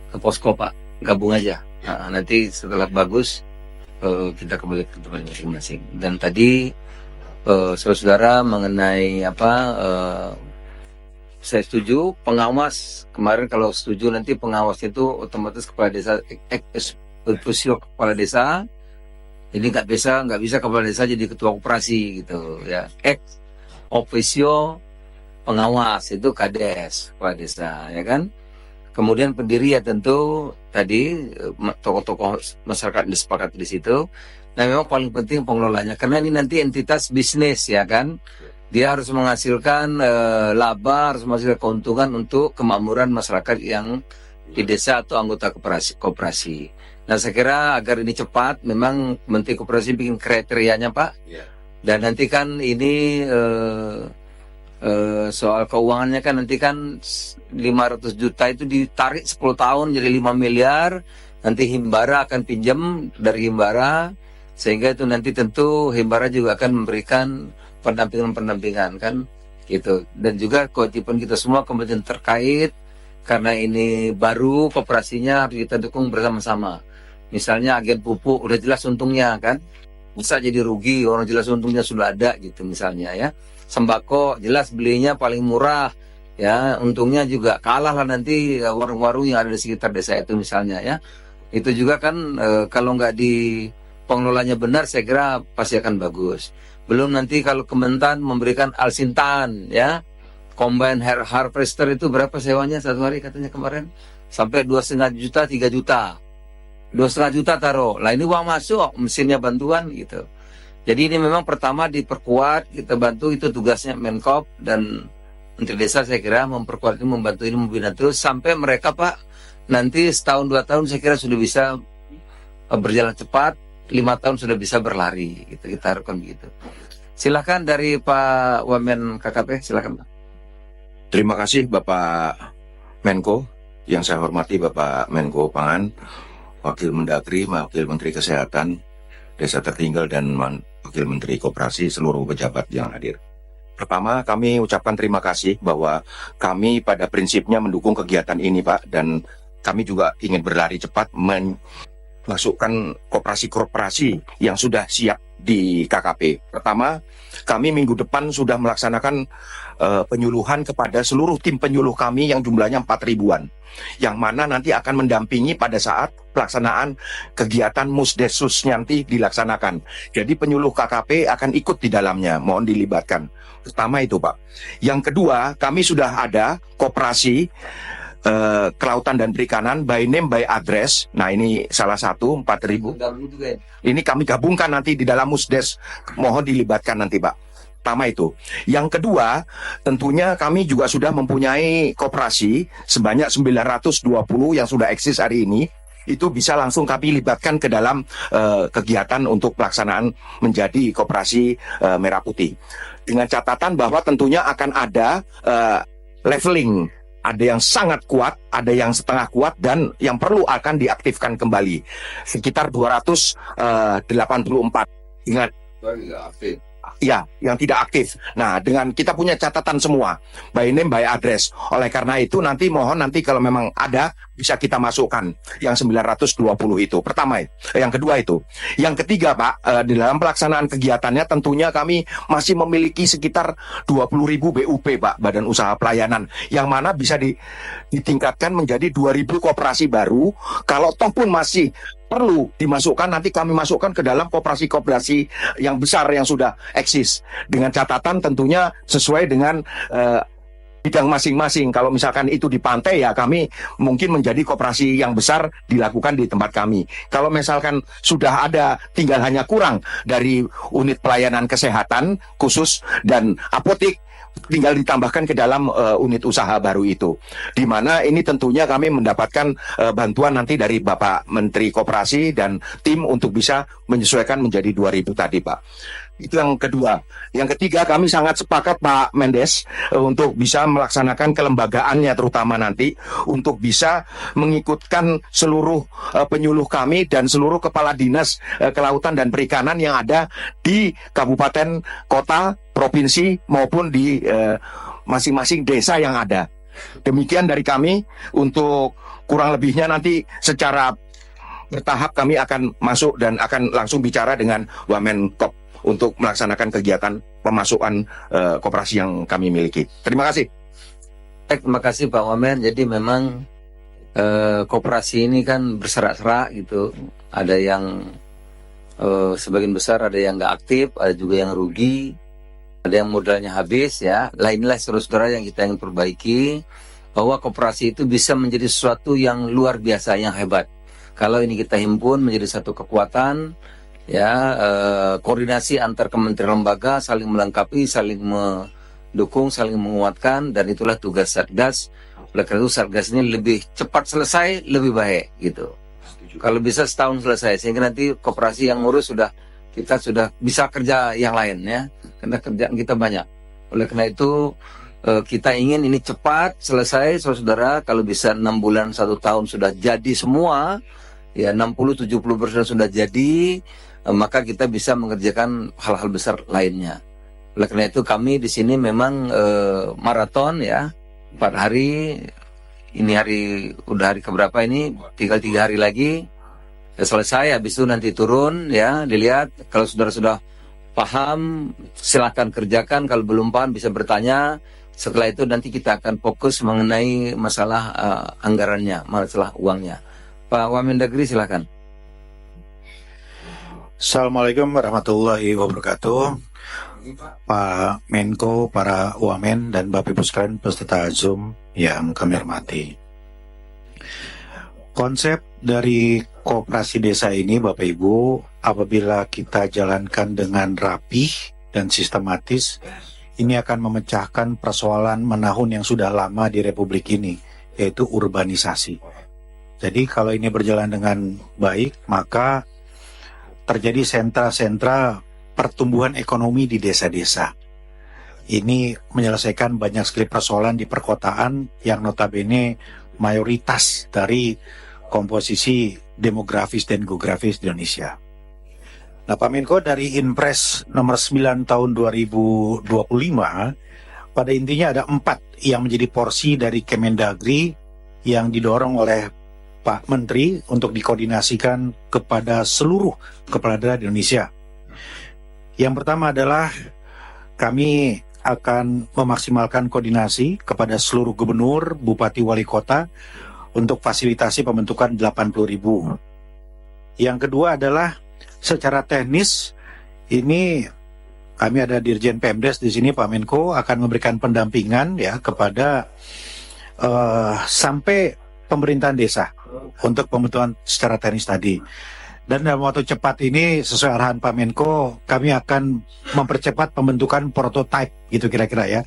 ke posko Pak, gabung aja. Nah, nanti setelah bagus kita kembali ke tempat masing-masing. Dan tadi saudara mengenai saya setuju pengawas kemarin. Kalau setuju nanti pengawas itu otomatis kepala desa, officio kepala desa. Jadi nggak bisa kepala desa jadi ketua koperasi gitu ya. Officio pengawas itu kades kepala desa ya kan. Kemudian pendiri ya tentu tadi tokoh-tokoh masyarakat disepakati di situ. Nah memang paling penting pengelolanya, karena ini nanti entitas bisnis ya kan. Dia harus menghasilkan laba, harus menghasilkan keuntungan untuk kemakmuran masyarakat yang di desa atau anggota koperasi. Nah saya kira agar ini cepat, memang Menteri Koperasi bikin kriterianya Pak. Dan nanti kan ini soal keuangannya kan nanti kan 500 juta itu ditarik 10 tahun jadi 5 miliar. Nanti Himbara akan pinjam dari Himbara. Sehingga itu nanti tentu Himbara juga akan memberikan pendampingan kan gitu. Dan juga kewajiban kita semua kemudian terkait, karena ini baru koperasinya harus kita dukung bersama-sama. Misalnya agen pupuk udah jelas untungnya kan, bisa jadi rugi, orang jelas untungnya sudah ada gitu misalnya ya. Sembako jelas belinya paling murah ya, untungnya juga kalah lah nanti warung-warung yang ada di sekitar desa itu misalnya ya. Itu juga kan kalau nggak di pengelolanya benar saya kira pasti akan bagus. Belum nanti kalau Kementan memberikan Alsintan ya, combine harvester itu berapa sewanya satu hari katanya kemarin, sampai 2,5 juta 3 juta, 2,5 juta taruh lah, ini uang masuk, mesinnya bantuan gitu. Jadi ini memang pertama diperkuat, kita bantu, itu tugasnya Menkop dan Menteri Desa. Saya kira memperkuat ini, membantu ini, membina terus sampai mereka Pak nanti setahun 2 tahun saya kira sudah bisa berjalan cepat, 5 tahun sudah bisa berlari gitu, kita harapkan begitu. Silakan dari Pak Wamen KKP, silakan Pak. Terima kasih Bapak Menko, yang saya hormati Bapak Menko Pangan, Wakil Mendagri, Wakil Menteri Kesehatan, Desa Tertinggal, dan Wakil Menteri Koperasi, seluruh pejabat yang hadir. Pertama, kami ucapkan terima kasih bahwa kami pada prinsipnya mendukung kegiatan ini Pak, dan kami juga ingin berlari cepat masukkan koperasi-koperasi yang sudah siap di KKP. Pertama, kami minggu depan sudah melaksanakan penyuluhan kepada seluruh tim penyuluh kami yang jumlahnya 4.000-an, yang mana nanti akan mendampingi pada saat pelaksanaan kegiatan Musdesus nanti dilaksanakan. Jadi penyuluh KKP akan ikut di dalamnya, mohon dilibatkan. Pertama itu Pak. Yang kedua, kami sudah ada koperasi kelautan dan perikanan by name by address. Nah ini salah satu 4.000. Ini kami gabungkan nanti di dalam Musdes. Mohon dilibatkan nanti Pak. Pertama itu. Yang kedua, tentunya kami juga sudah mempunyai koperasi sebanyak 920 yang sudah eksis hari ini. Itu bisa langsung kami libatkan ke dalam kegiatan untuk pelaksanaan menjadi koperasi Merah Putih. Dengan catatan bahwa tentunya akan ada leveling ada yang sangat kuat, ada yang setengah kuat, dan yang perlu akan diaktifkan kembali. Sekitar 284. Ingat, ya, yang tidak aktif. Nah, dengan kita punya catatan semua, by name, by address. Oleh karena itu nanti mohon nanti kalau memang ada bisa kita masukkan yang 920 itu. Pertama, yang kedua itu. Yang ketiga, Pak, di dalam pelaksanaan kegiatannya tentunya kami masih memiliki sekitar 20.000 BUP, Pak, Badan Usaha Pelayanan, yang mana bisa ditingkatkan menjadi 2.000 koperasi baru. Kalau toh pun masih perlu dimasukkan, nanti kami masukkan ke dalam koperasi-koperasi yang besar yang sudah eksis, dengan catatan tentunya sesuai dengan bidang masing-masing. Kalau misalkan itu di pantai, ya kami mungkin menjadi koperasi yang besar dilakukan di tempat kami. Kalau misalkan sudah ada, tinggal hanya kurang dari unit pelayanan kesehatan khusus dan apotik, tinggal ditambahkan ke dalam unit usaha baru itu. Di mana ini tentunya kami mendapatkan bantuan nanti dari Bapak Menteri Koperasi dan tim untuk bisa menyesuaikan menjadi 2.000 tadi, Pak. Itu yang kedua. Yang ketiga, kami sangat sepakat Pak Mendes untuk bisa melaksanakan kelembagaannya, terutama nanti untuk bisa mengikutkan seluruh penyuluh kami dan seluruh kepala dinas kelautan dan perikanan yang ada di kabupaten, kota, provinsi maupun di masing-masing desa yang ada. Demikian dari kami. Untuk kurang lebihnya nanti secara bertahap kami akan masuk dan akan langsung bicara dengan Wamenkop untuk melaksanakan kegiatan pemasukan koperasi yang kami miliki. Terima kasih. Terima kasih Pak Wamen. Jadi memang koperasi ini kan berserak-serak gitu. Ada yang sebagian besar ada yang nggak aktif, ada juga yang rugi, ada yang modalnya habis ya. Lah inilah saudara-saudara yang kita ingin perbaiki, bahwa koperasi itu bisa menjadi sesuatu yang luar biasa, yang hebat. Kalau ini kita himpun menjadi satu kekuatan, ya, koordinasi antar kementerian lembaga, saling melengkapi, saling mendukung, saling menguatkan, dan itulah tugas Satgas. Oleh karena itu Satgas ini lebih cepat selesai, lebih baik gitu. Kalau bisa setahun selesai, sehingga nanti koperasi yang ngurus kita sudah bisa kerja yang lain ya, karena kerjaan kita banyak. Oleh karena itu kita ingin ini cepat selesai, saudara. Kalau bisa 6 bulan 1 tahun sudah jadi semua, ya 60-70% sudah jadi, maka kita bisa mengerjakan hal-hal besar lainnya. Oleh karena itu kami di sini memang maraton ya, 4 hari. Ini udah hari keberapa ini? Tinggal 3 hari lagi ya selesai. Habis itu nanti turun ya, dilihat. Kalau saudara sudah paham, silahkan kerjakan. Kalau belum paham bisa bertanya. Setelah itu nanti kita akan fokus mengenai masalah anggarannya, masalah uangnya. Pak Wamendagri silakan. Assalamualaikum warahmatullahi wabarakatuh. Pak Menko, para Wamen, dan Bapak Ibu sekalian peserta Zoom yang kami hormati. Konsep dari koperasi desa ini, Bapak Ibu, apabila kita jalankan dengan rapih dan sistematis, ini akan memecahkan persoalan menahun yang sudah lama di Republik ini, yaitu urbanisasi. Jadi kalau ini berjalan dengan baik, maka terjadi sentra-sentra pertumbuhan ekonomi di desa-desa. Ini menyelesaikan banyak sekali persoalan di perkotaan yang notabene mayoritas dari komposisi demografis dan geografis di Indonesia. Nah, Pak Menko, dari Inpres nomor 9 tahun 2025, pada intinya ada 4 yang menjadi porsi dari Kemendagri yang didorong oleh Pak Menteri untuk dikoordinasikan kepada seluruh kepala daerah di Indonesia. Yang pertama adalah kami akan memaksimalkan koordinasi kepada seluruh gubernur, bupati, wali kota untuk fasilitasi pembentukan 80.000. Yang kedua adalah secara teknis, ini kami ada Dirjen Pemdes di sini, Pak Menko akan memberikan pendampingan ya kepada sampai pemerintahan desa untuk pembentukan secara teknis tadi. Dan dalam waktu cepat ini, sesuai arahan Pak Menko, kami akan mempercepat pembentukan prototipe gitu kira-kira ya.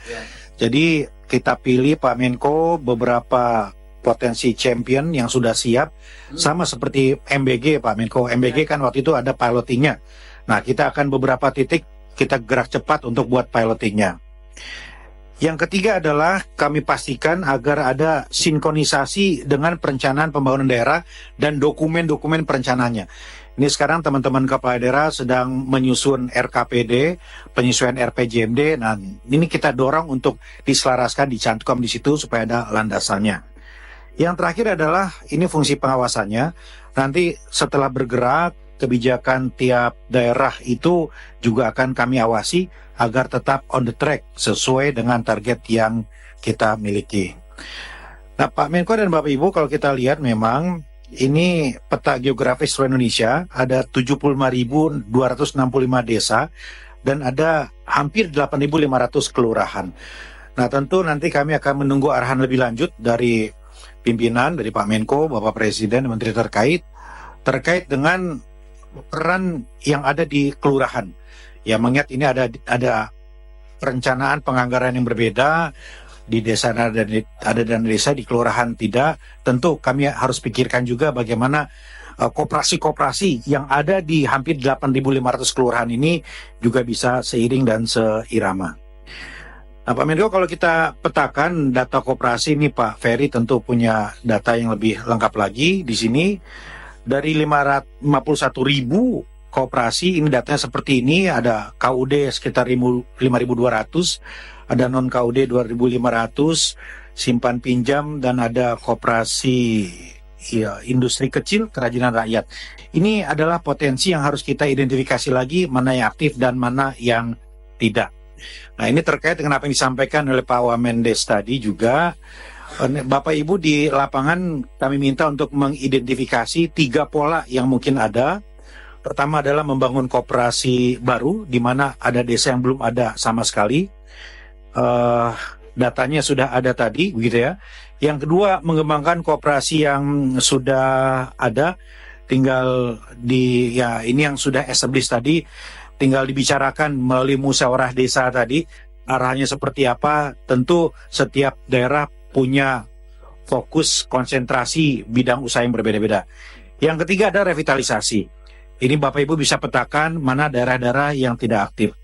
Jadi kita pilih Pak Menko beberapa potensi champion yang sudah siap, sama seperti MBG Pak Menko. MBG kan waktu itu ada pilotingnya. Nah, kita akan beberapa titik kita gerak cepat untuk buat pilotingnya. Yang ketiga adalah kami pastikan agar ada sinkronisasi dengan perencanaan pembangunan daerah dan dokumen-dokumen perencanaannya. Ini sekarang teman-teman kepala daerah sedang menyusun RKPD, penyesuaian RPJMD. Nah, ini kita dorong untuk diselaraskan, dicantumkan di situ supaya ada landasannya. Yang terakhir adalah ini fungsi pengawasannya. Nanti setelah bergerak, kebijakan tiap daerah itu juga akan kami awasi agar tetap on the track sesuai dengan target yang kita miliki. Nah, Pak Menko dan Bapak Ibu, kalau kita lihat memang ini peta geografis seluruh Indonesia, ada 75.265 desa dan ada hampir 8.500 kelurahan. Nah, tentu nanti kami akan menunggu arahan lebih lanjut dari pimpinan, dari Pak Menko, Bapak Presiden, Menteri terkait dengan peran yang ada di kelurahan. Ya, mengingat ini ada perencanaan penganggaran yang berbeda di desa ada dana desa, di kelurahan tidak. Tentu kami harus pikirkan juga bagaimana koperasi-koperasi yang ada di hampir 8.500 kelurahan ini juga bisa seiring dan seirama. Nah, Pak Menko, kalau kita petakan data koperasi ini, Pak Ferry tentu punya data yang lebih lengkap lagi di sini. Dari 551.000 koperasi, ini datanya seperti ini, ada KUD sekitar 5.200, ada non-KUD 2.500, simpan pinjam, dan ada koperasi industri kecil, kerajinan rakyat. Ini adalah potensi yang harus kita identifikasi lagi, mana yang aktif dan mana yang tidak. Nah, ini terkait dengan apa yang disampaikan oleh Pak Wamendes tadi juga. Bapak Ibu di lapangan kami minta untuk mengidentifikasi 3 pola yang mungkin ada. Pertama adalah membangun koperasi baru di mana ada desa yang belum ada sama sekali. Datanya sudah ada tadi, begitu ya. Yang kedua, mengembangkan koperasi yang sudah ada, tinggal ini yang sudah established tadi, tinggal dibicarakan melalui musyawarah desa tadi, arahnya seperti apa. Tentu setiap daerah punya fokus konsentrasi bidang usaha yang berbeda-beda. Yang ketiga ada revitalisasi. Ini Bapak Ibu bisa petakan mana daerah-daerah yang tidak aktif.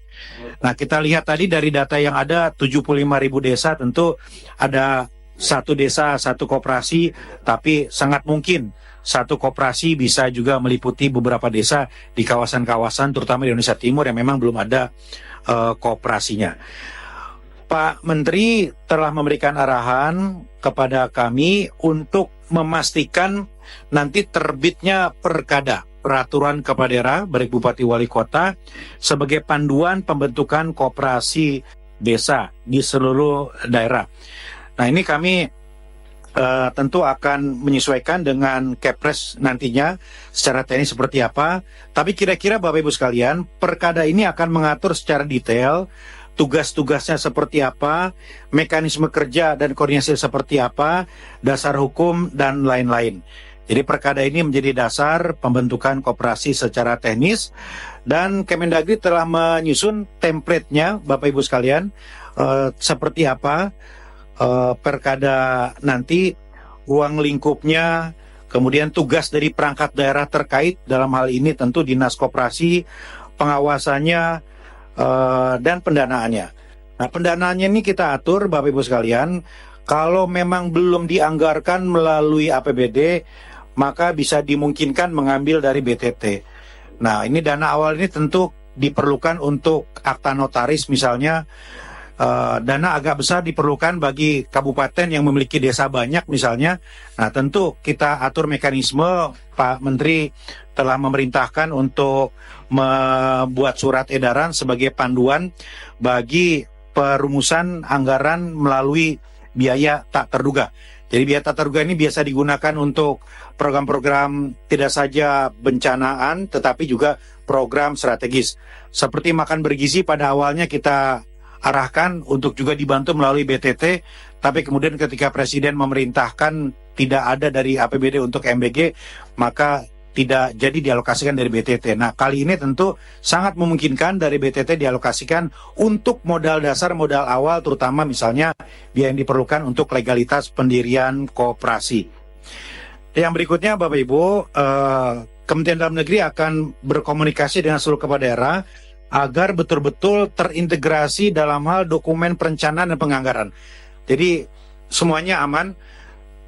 Nah, kita lihat tadi dari data yang ada 75.000 desa, tentu ada satu desa, satu koperasi, tapi sangat mungkin satu koperasi bisa juga meliputi beberapa desa di kawasan-kawasan terutama di Indonesia Timur yang memang belum ada koperasinya. Pak Menteri telah memberikan arahan kepada kami untuk memastikan nanti terbitnya perkada, peraturan kepala daerah, baik Bupati Wali Kota, sebagai panduan pembentukan koperasi desa di seluruh daerah. Nah, ini kami tentu akan menyesuaikan dengan Kepres nantinya secara teknis seperti apa. Tapi kira-kira Bapak Ibu sekalian, perkada ini akan mengatur secara detail tugas-tugasnya seperti apa, mekanisme kerja dan koordinasi seperti apa, dasar hukum, dan lain-lain. Jadi perkada ini menjadi dasar pembentukan koperasi secara teknis, dan Kemendagri telah menyusun template-nya, Bapak Ibu sekalian, seperti apa perkada nanti, ruang lingkupnya, kemudian tugas dari perangkat daerah terkait, dalam hal ini tentu Dinas Koperasi, pengawasannya, dan pendanaannya. Nah, pendanaannya ini kita atur, Bapak Ibu sekalian, kalau memang belum dianggarkan melalui APBD, maka bisa dimungkinkan mengambil dari BTT. Nah, ini dana awal ini tentu diperlukan untuk akta notaris misalnya. Dana agak besar diperlukan bagi kabupaten yang memiliki desa banyak misalnya. Nah, tentu kita atur mekanisme. Pak Menteri telah memerintahkan untuk membuat surat edaran sebagai panduan bagi perumusan anggaran melalui biaya tak terduga. Jadi biaya tak terduga ini biasa digunakan untuk program-program tidak saja bencanaan, tetapi juga program strategis. Seperti makan bergizi pada awalnya kita arahkan untuk juga dibantu melalui BTT, tapi kemudian ketika Presiden memerintahkan tidak ada dari APBD untuk MBG, maka tidak jadi dialokasikan dari BTT. Nah, kali ini tentu sangat memungkinkan dari BTT dialokasikan untuk modal dasar, modal awal, terutama misalnya biaya yang diperlukan untuk legalitas pendirian koperasi. Yang berikutnya, Bapak Ibu, Kementerian Dalam Negeri akan berkomunikasi dengan seluruh kepala daerah agar betul-betul terintegrasi dalam hal dokumen perencanaan dan penganggaran. Jadi semuanya aman,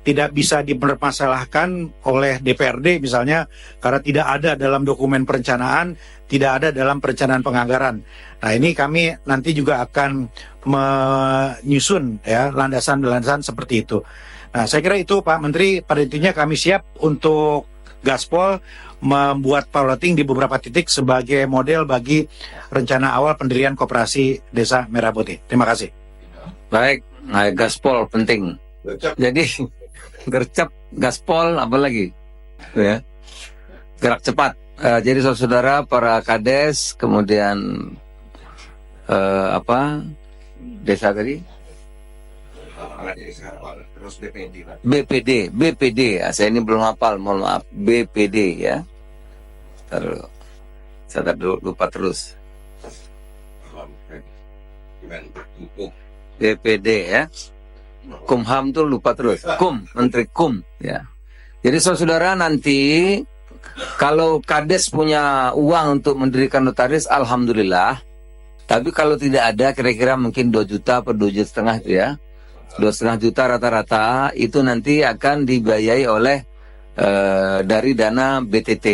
tidak bisa dipermasalahkan oleh DPRD misalnya karena tidak ada dalam dokumen perencanaan, tidak ada dalam perencanaan penganggaran. Nah, ini kami nanti juga akan menyusun ya landasan-landasan seperti itu. Nah, saya kira itu Pak Menteri, pada intinya kami siap untuk Gaspol membuat piloting di beberapa titik sebagai model bagi rencana awal pendirian Koperasi Desa Merah Putih. Terima kasih. Baik, nah, Gaspol penting. Jadi gercep, gaspol, apa lagi? Ya. Gerak cepat. Jadi saudara para kades, kemudian desa tadi? Terus BPD, Pak. BPD. Saya ini belum hafal, mohon maaf. BPD ya. Saya lupa terus. BPD ya. Kumham tuh lupa terus. Menteri Kum ya. Jadi saudara nanti kalau kades punya uang untuk mendirikan notaris, alhamdulillah. Tapi kalau tidak ada, kira-kira mungkin 2 juta per 2,5 juta itu ya. 2,5 juta rata-rata itu nanti akan dibiayai oleh dari dana BTT.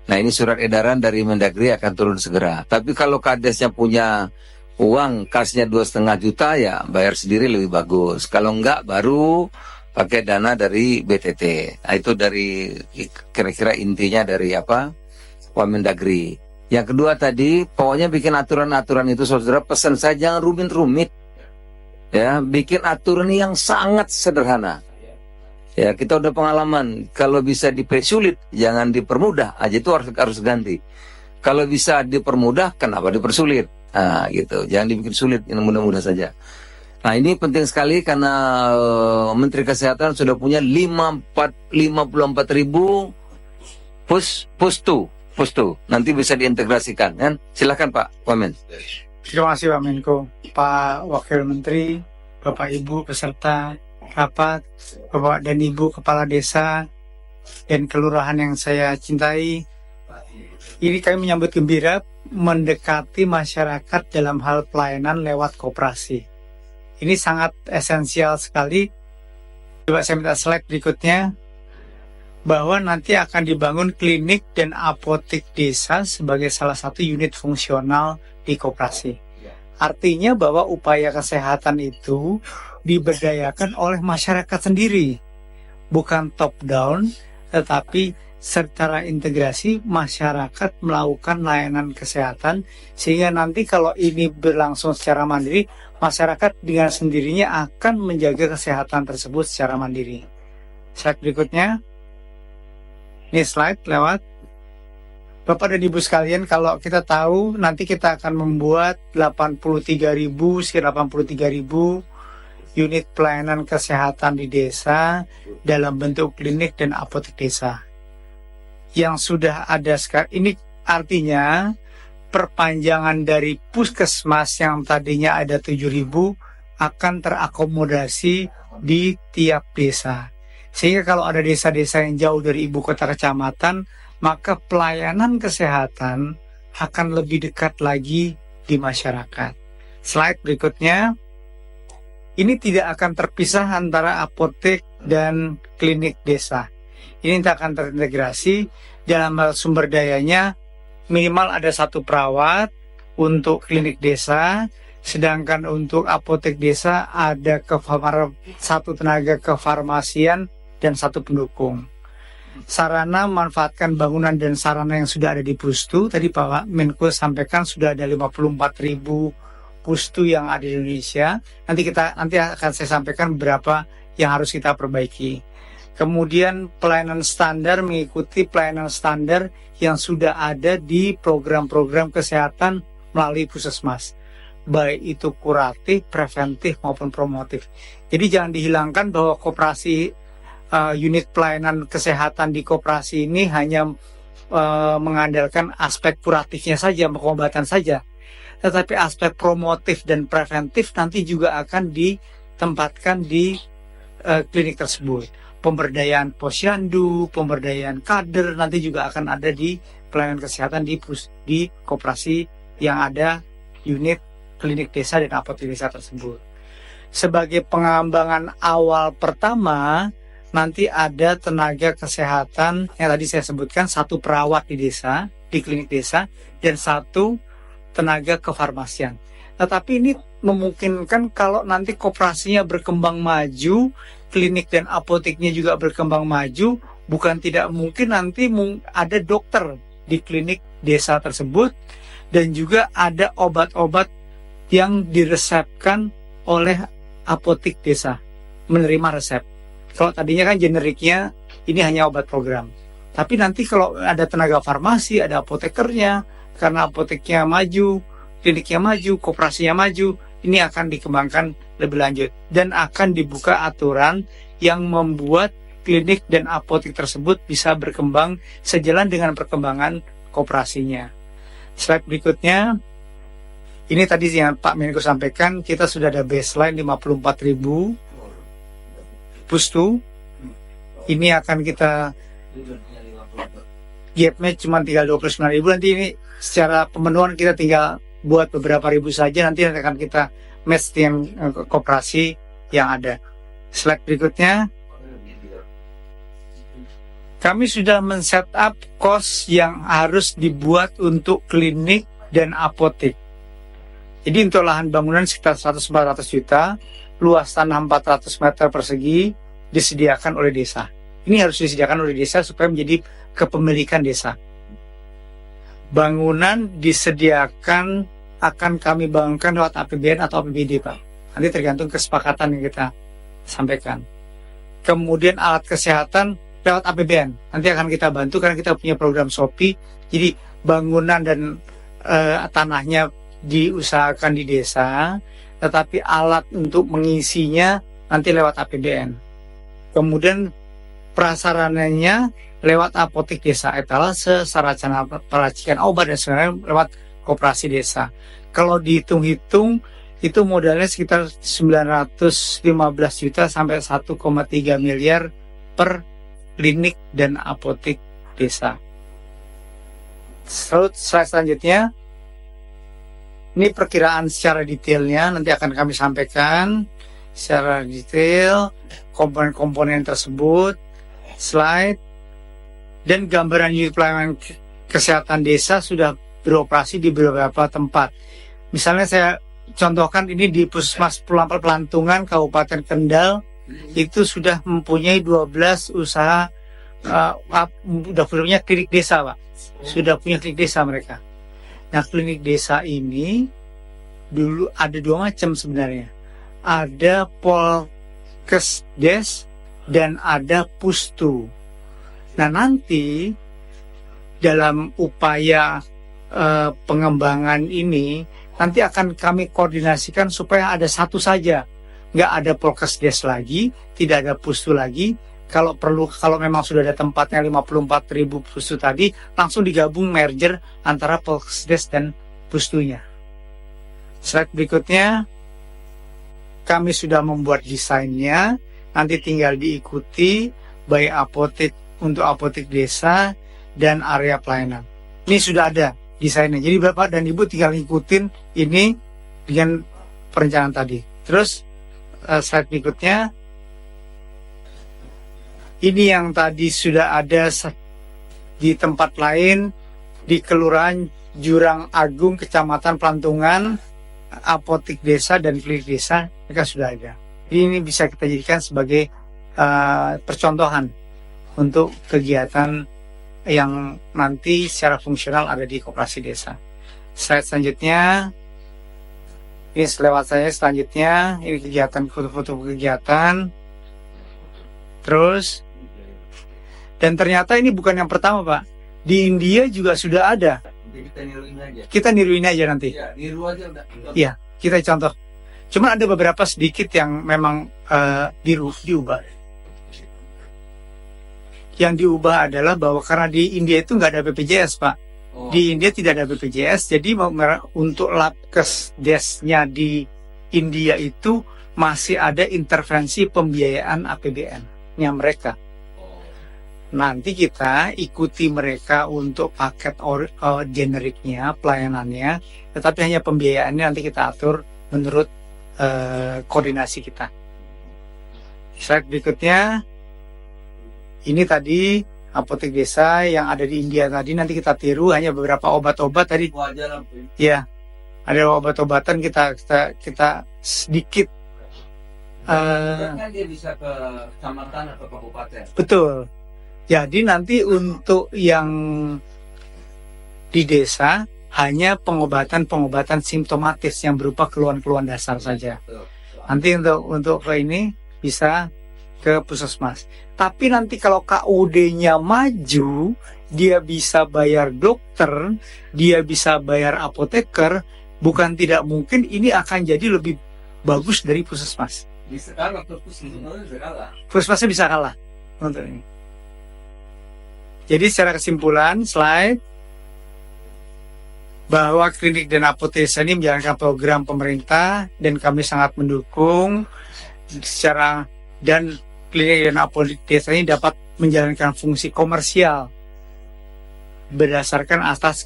Nah, ini surat edaran dari Mendagri akan turun segera. Tapi kalau kadesnya punya uang kasnya 2,5 juta ya bayar sendiri lebih bagus. Kalau enggak baru pakai dana dari BTT. Nah, itu dari kira-kira intinya dari Wamendagri. Yang kedua tadi pokoknya bikin aturan-aturan itu saudara, pesan saya jangan rumit-rumit. Ya, bikin aturan yang sangat sederhana. Ya, kita udah pengalaman kalau bisa dipersulit jangan dipermudah aja, itu harus ganti. Kalau bisa dipermudah kenapa dipersulit? Nah, gitu. Jangan dibikin sulit, yang mudah-mudah saja. Nah, ini penting sekali karena Menteri Kesehatan sudah punya 54.000 pustu. Nanti bisa diintegrasikan, kan? Silakan Pak Wamen. Terima kasih Pak Menko, Pak Wakil Menteri, Bapak Ibu peserta rapat, Bapak dan Ibu Kepala Desa dan Kelurahan yang saya cintai. Ini kami menyambut gembira mendekati masyarakat dalam hal pelayanan lewat koperasi. Ini sangat esensial sekali. Coba saya minta slide berikutnya, bahwa nanti akan dibangun klinik dan apotek desa sebagai salah satu unit fungsional di koperasi. Artinya bahwa upaya kesehatan itu diberdayakan oleh masyarakat sendiri, bukan top down, tetapi secara integrasi masyarakat melakukan layanan kesehatan, sehingga nanti kalau ini berlangsung secara mandiri, masyarakat dengan sendirinya akan menjaga kesehatan tersebut secara mandiri. Slide berikutnya, ini slide lewat. Bapak dan Ibu sekalian, kalau kita tahu nanti kita akan membuat 83.000 unit pelayanan kesehatan di desa dalam bentuk klinik dan apotek desa. Yang sudah ada sekarang ini artinya perpanjangan dari puskesmas yang tadinya ada 7.000 akan terakomodasi di tiap desa. Sehingga kalau ada desa-desa yang jauh dari ibu kota kecamatan, maka pelayanan kesehatan akan lebih dekat lagi di masyarakat. Slide berikutnya, ini tidak akan terpisah antara apotek dan klinik desa. Ini akan terintegrasi dalam hal sumber dayanya, minimal ada 1 perawat untuk klinik desa, sedangkan untuk apotek desa ada 1 tenaga kefarmasian dan 1 pendukung. Sarana manfaatkan bangunan dan sarana yang sudah ada di pustu. Tadi Pak Menko sampaikan sudah ada 54.000 pustu yang ada di Indonesia. Nanti akan saya sampaikan beberapa yang harus kita perbaiki. Kemudian pelayanan standar mengikuti pelayanan standar yang sudah ada di program-program kesehatan melalui puskesmas, baik itu kuratif, preventif maupun promotif. Jadi jangan dihilangkan bahwa koperasi unit pelayanan kesehatan di koperasi ini hanya mengandalkan aspek kuratifnya saja, pengobatan saja, tetapi aspek promotif dan preventif nanti juga akan ditempatkan di klinik tersebut. Pemberdayaan posyandu, pemberdayaan kader nanti juga akan ada di pelayanan kesehatan di koperasi yang ada unit klinik desa dan apotek desa tersebut. Sebagai pengembangan awal pertama, nanti ada tenaga kesehatan yang tadi saya sebutkan, 1 perawat di desa, di klinik desa, dan 1 tenaga kefarmasian. Tetapi ini memungkinkan kalau nanti koperasinya berkembang maju, klinik dan apoteknya juga berkembang maju, bukan tidak mungkin nanti ada dokter di klinik desa tersebut, dan juga ada obat-obat yang diresepkan oleh apotek desa, menerima resep. Kalau tadinya kan generiknya ini hanya obat program. Tapi nanti kalau ada tenaga farmasi, ada apotekernya, karena apoteknya maju, kliniknya maju, koperasinya maju, ini akan dikembangkan lebih lanjut. Dan akan dibuka aturan yang membuat klinik dan apotek tersebut bisa berkembang sejalan dengan perkembangan koperasinya. Slide berikutnya, ini tadi yang Pak Menko sampaikan, kita sudah ada baseline 54.000 pustu. Ini akan kita gapnya cuma tinggal 29.000. Nanti ini secara pemenuhan kita tinggal buat beberapa ribu saja, nanti akan kita match dengan koperasi yang ada. Slide berikutnya, kami sudah men-setup cost yang harus dibuat untuk klinik dan apotek. Jadi untuk lahan bangunan sekitar 100-400 juta, luas tanah 400 meter persegi disediakan oleh desa. Ini harus disediakan oleh desa supaya menjadi kepemilikan desa. Bangunan disediakan akan kami bangunkan lewat APBN atau APBD, Pak. Nanti tergantung kesepakatan yang kita sampaikan. Kemudian alat kesehatan lewat APBN. Nanti akan kita bantu karena kita punya program SOPI. Jadi bangunan dan tanahnya diusahakan di desa, tetapi alat untuk mengisinya nanti lewat APBN. Kemudian prasarananya lewat apotek desa, etalase, saracana peracikan obat dan sebagainya lewat koperasi desa. Kalau dihitung-hitung itu modalnya sekitar 915 juta sampai 1,3 miliar per klinik dan apotek desa. Slide selanjutnya, ini perkiraan secara detailnya nanti akan kami sampaikan secara detail komponen-komponen tersebut, slide, dan gambaran unit pelayanan kesehatan desa sudah beroperasi di beberapa tempat. Misalnya saya contohkan ini di Puskesmas Pelantungan Kabupaten Kendal, itu sudah mempunyai 12 usaha, sudah punya klinik desa, Pak. Sudah punya klinik desa mereka. Nah, klinik desa ini dulu ada 2 macam sebenarnya. Ada Polkesdes dan ada Pustu. Nah, nanti dalam upaya pengembangan ini nanti akan kami koordinasikan supaya ada satu saja, nggak ada Polkesdes lagi, tidak ada Pustu lagi. Kalau perlu, kalau memang sudah ada tempatnya 54.000 pustu tadi, langsung digabung merger antara Polkesdes dan pustunya. Slide berikutnya, kami sudah membuat desainnya, nanti tinggal diikuti baik apotek untuk apotek desa dan area pelayanan. Ini sudah ada desainnya, jadi Bapak dan Ibu tinggal ngikutin ini dengan perencanaan tadi. Terus slide berikutnya, ini yang tadi sudah ada di tempat lain, di Kelurahan Jurang Agung, Kecamatan Pelantungan, apotek desa dan klinik desa, mereka sudah ada. Ini bisa kita jadikan sebagai percontohan untuk kegiatan yang nanti secara fungsional ada di koperasi desa. Slide selanjutnya, ini lewat saya selanjutnya, ini kegiatan, foto-foto kegiatan. Terus, dan ternyata ini bukan yang pertama, Pak. Di India juga sudah ada. Kita niruin aja nanti. Ya, niru aja udah. Iya, kita contoh. Cuma ada beberapa sedikit yang memang diubah. Yang diubah adalah bahwa karena di India itu nggak ada BPJS, Pak. Di India tidak ada BPJS, jadi untuk Labkesdesnya di India itu masih ada intervensi pembiayaan APBN-nya mereka. nanti kita ikuti mereka untuk paket generiknya, pelayanannya, tetapi hanya pembiayaannya nanti kita atur menurut koordinasi kita. Slide berikutnya, ini tadi apotek desa yang ada di India tadi, nanti kita tiru hanya beberapa obat-obat tadi. Ya, ada obat-obatan kita sedikit. Kan dia bisa ke kecamatan atau kabupaten. Betul. Jadi nanti untuk yang di desa hanya pengobatan simptomatis yang berupa keluhan-keluhan dasar saja. Nanti untuk ke ini bisa ke puskesmas. Tapi nanti kalau KUD-nya maju, dia bisa bayar dokter, dia bisa bayar apoteker, bukan tidak mungkin ini akan jadi lebih bagus dari puskesmas. Bisa kalah, puskesmasnya bisa kalah. Puskesmasnya bisa kalah untuk ini. Jadi secara kesimpulan slide bahwa klinik dan apotek desa ini menjalankan program pemerintah dan kami sangat mendukung secara, dan klinik dan apotek desa ini dapat menjalankan fungsi komersial berdasarkan atas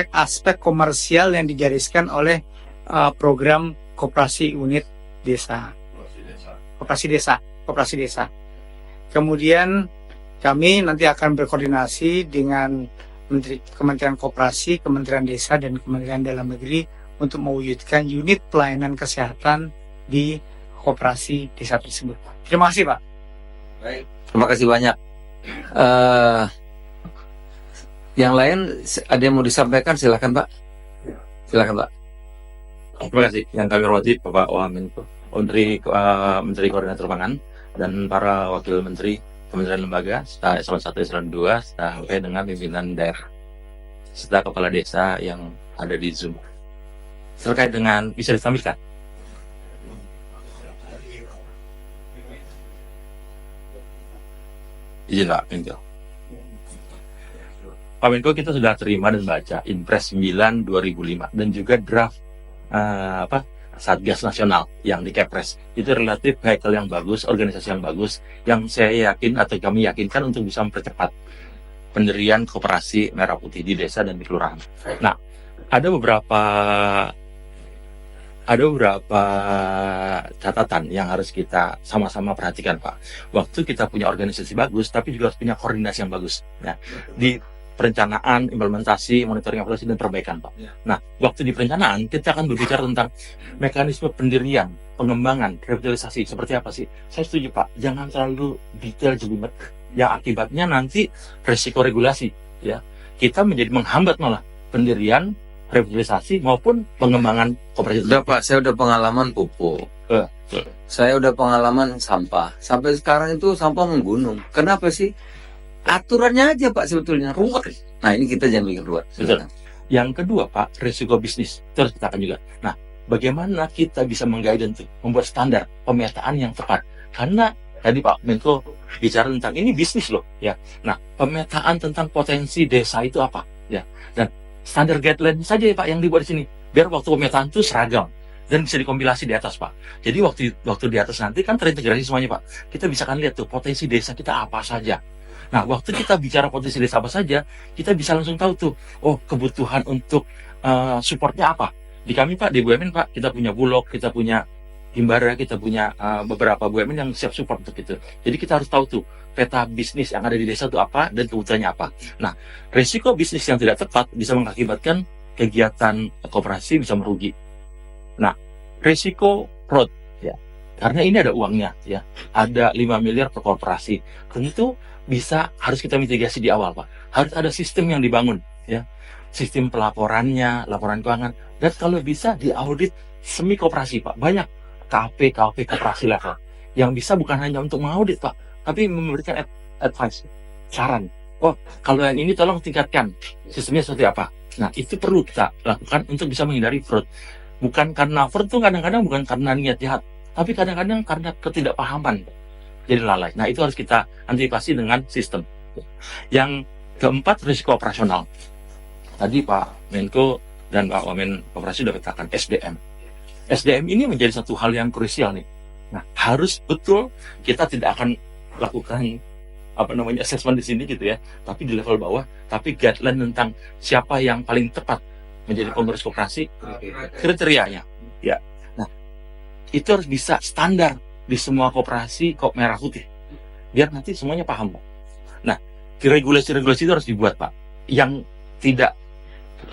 aspek komersial yang digariskan oleh program koperasi unit desa. Koperasi desa. Kemudian kami nanti akan berkoordinasi dengan Kementerian Koperasi, Kementerian Desa, dan Kementerian Dalam Negeri untuk mewujudkan unit pelayanan kesehatan di koperasi desa tersebut. Terima kasih, Pak. Baik, terima kasih banyak. Yang lain ada yang mau disampaikan, silakan Pak. Silakan Pak. Terima kasih. Yang kami hormati Bapak Wamenko, Menteri Koordinator Pangan, dan para Wakil Menteri Kementerian Lembaga, serta eselon 1, eselon 2, sampai dengan pimpinan daerah, serta kepala desa yang ada di Zoom. Terkait dengan, bisa ditampilkan? Izin Pak Menko. Pak Menko, kita sudah terima dan baca Impres 9 2005 dan juga draft Satgas Nasional yang di Kepres. Itu relatif vehicle yang bagus, organisasi yang bagus, yang saya yakin atau kami yakinkan untuk bisa mempercepat pendirian koperasi merah putih di desa dan di kelurahan. Nah, ada beberapa catatan yang harus kita sama-sama perhatikan, Pak. Waktu kita punya organisasi bagus, tapi juga harus punya koordinasi yang bagus. Nah, di perencanaan, implementasi, monitoring, evaluasi, dan perbaikan, Pak. Nah, waktu di perencanaan, kita akan berbicara tentang mekanisme pendirian, pengembangan, revitalisasi, seperti apa sih? Saya setuju, Pak. Jangan terlalu detail jelimet, yang akibatnya nanti resiko regulasi, ya. Kita menjadi menghambat malah pendirian, revitalisasi, maupun pengembangan koperasi. Udah, Pak, saya udah pengalaman pupuk. Saya udah pengalaman sampah. Sampai sekarang itu sampah menggunung. Kenapa sih? Aturannya aja Pak sebetulnya ruwet. Nah, ini kita jangan bikin ruwet. Betul. Yang kedua, Pak, risiko bisnis. Terus kita akan juga. Nah, bagaimana kita bisa mengguide untuk membuat standar pemetaan yang tepat? Karena tadi Pak Menko bicara tentang ini bisnis loh, ya. Nah, pemetaan tentang potensi desa itu apa, ya. Dan standar guideline saja ya Pak yang dibuat di sini. Biar waktu pemetaan itu seragam dan bisa dikompilasi di atas, Pak. Jadi waktu di atas nanti kan terintegrasi semuanya, Pak. Kita bisa kan lihat tuh potensi desa kita apa saja. Nah, waktu kita bicara potensi desa apa saja, kita bisa langsung tahu tuh, oh kebutuhan untuk supportnya apa. Di kami Pak, di BUMN Pak, kita punya Bulog, kita punya Himbara, kita punya beberapa BUMN yang siap support untuk itu. Jadi kita harus tahu tuh, peta bisnis yang ada di desa itu apa, dan kebutuhannya apa. Nah, risiko bisnis yang tidak tepat bisa mengakibatkan kegiatan koperasi bisa merugi. Nah, risiko fraud, ya. Karena ini ada uangnya, ya. Ada 5 miliar per koperasi. Tentu harus kita mitigasi di awal, Pak. Harus ada sistem yang dibangun, ya. Sistem pelaporannya, laporan keuangan, dan kalau bisa diaudit semi koperasi, Pak. Banyak KP koperasi level yang bisa bukan hanya untuk mengaudit, Pak, tapi memberikan advice, saran. Oh, kalau yang ini tolong tingkatkan sistemnya seperti apa. Nah, itu perlu kita lakukan untuk bisa menghindari fraud. Bukan karena fraud itu kadang-kadang bukan karena niat jahat, tapi kadang-kadang karena ketidakpahaman. Jadi lalai. Nah, itu harus kita antisipasi dengan sistem. Yang keempat, risiko operasional. Tadi Pak Menko dan Pak Wamen Koperasi sudah katakan SDM. SDM ini menjadi satu hal yang krusial nih. Nah, harus betul kita tidak akan lakukan assessment di sini gitu ya, tapi di level bawah, tapi guideline tentang siapa yang paling tepat menjadi pengurus koperasi, kriterianya. Ya. Nah, itu harus bisa standar di semua koperasi kok merah putih. Biar nanti semuanya paham, Pak. Nah, regulasi-regulasi itu harus dibuat, Pak, yang tidak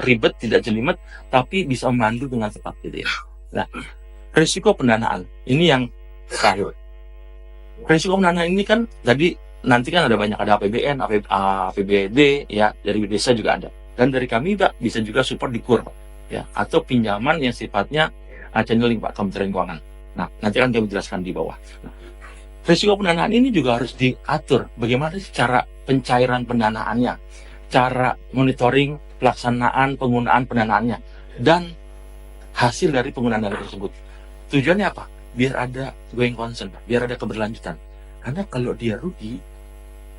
ribet, tidak jelimet, tapi bisa memandu dengan tepat gitu ya. Nah, risiko pendanaan ini yang terakhir. Risiko pendanaan ini kan tadi nanti kan ada banyak, ada APBN, APBD ya, dari desa juga ada. Dan dari kami Pak bisa juga support di KUR Pak, ya, atau pinjaman yang sifatnya channeling Pak, Kementerian Keuangan. Nah, nanti akan kami jelaskan di bawah. Nah, risiko pendanaan ini juga harus diatur. Bagaimana sih cara pencairan pendanaannya, cara monitoring pelaksanaan penggunaan pendanaannya, dan hasil dari penggunaan dana tersebut. Tujuannya apa? Biar ada going concern, biar ada keberlanjutan. Karena kalau dia rugi,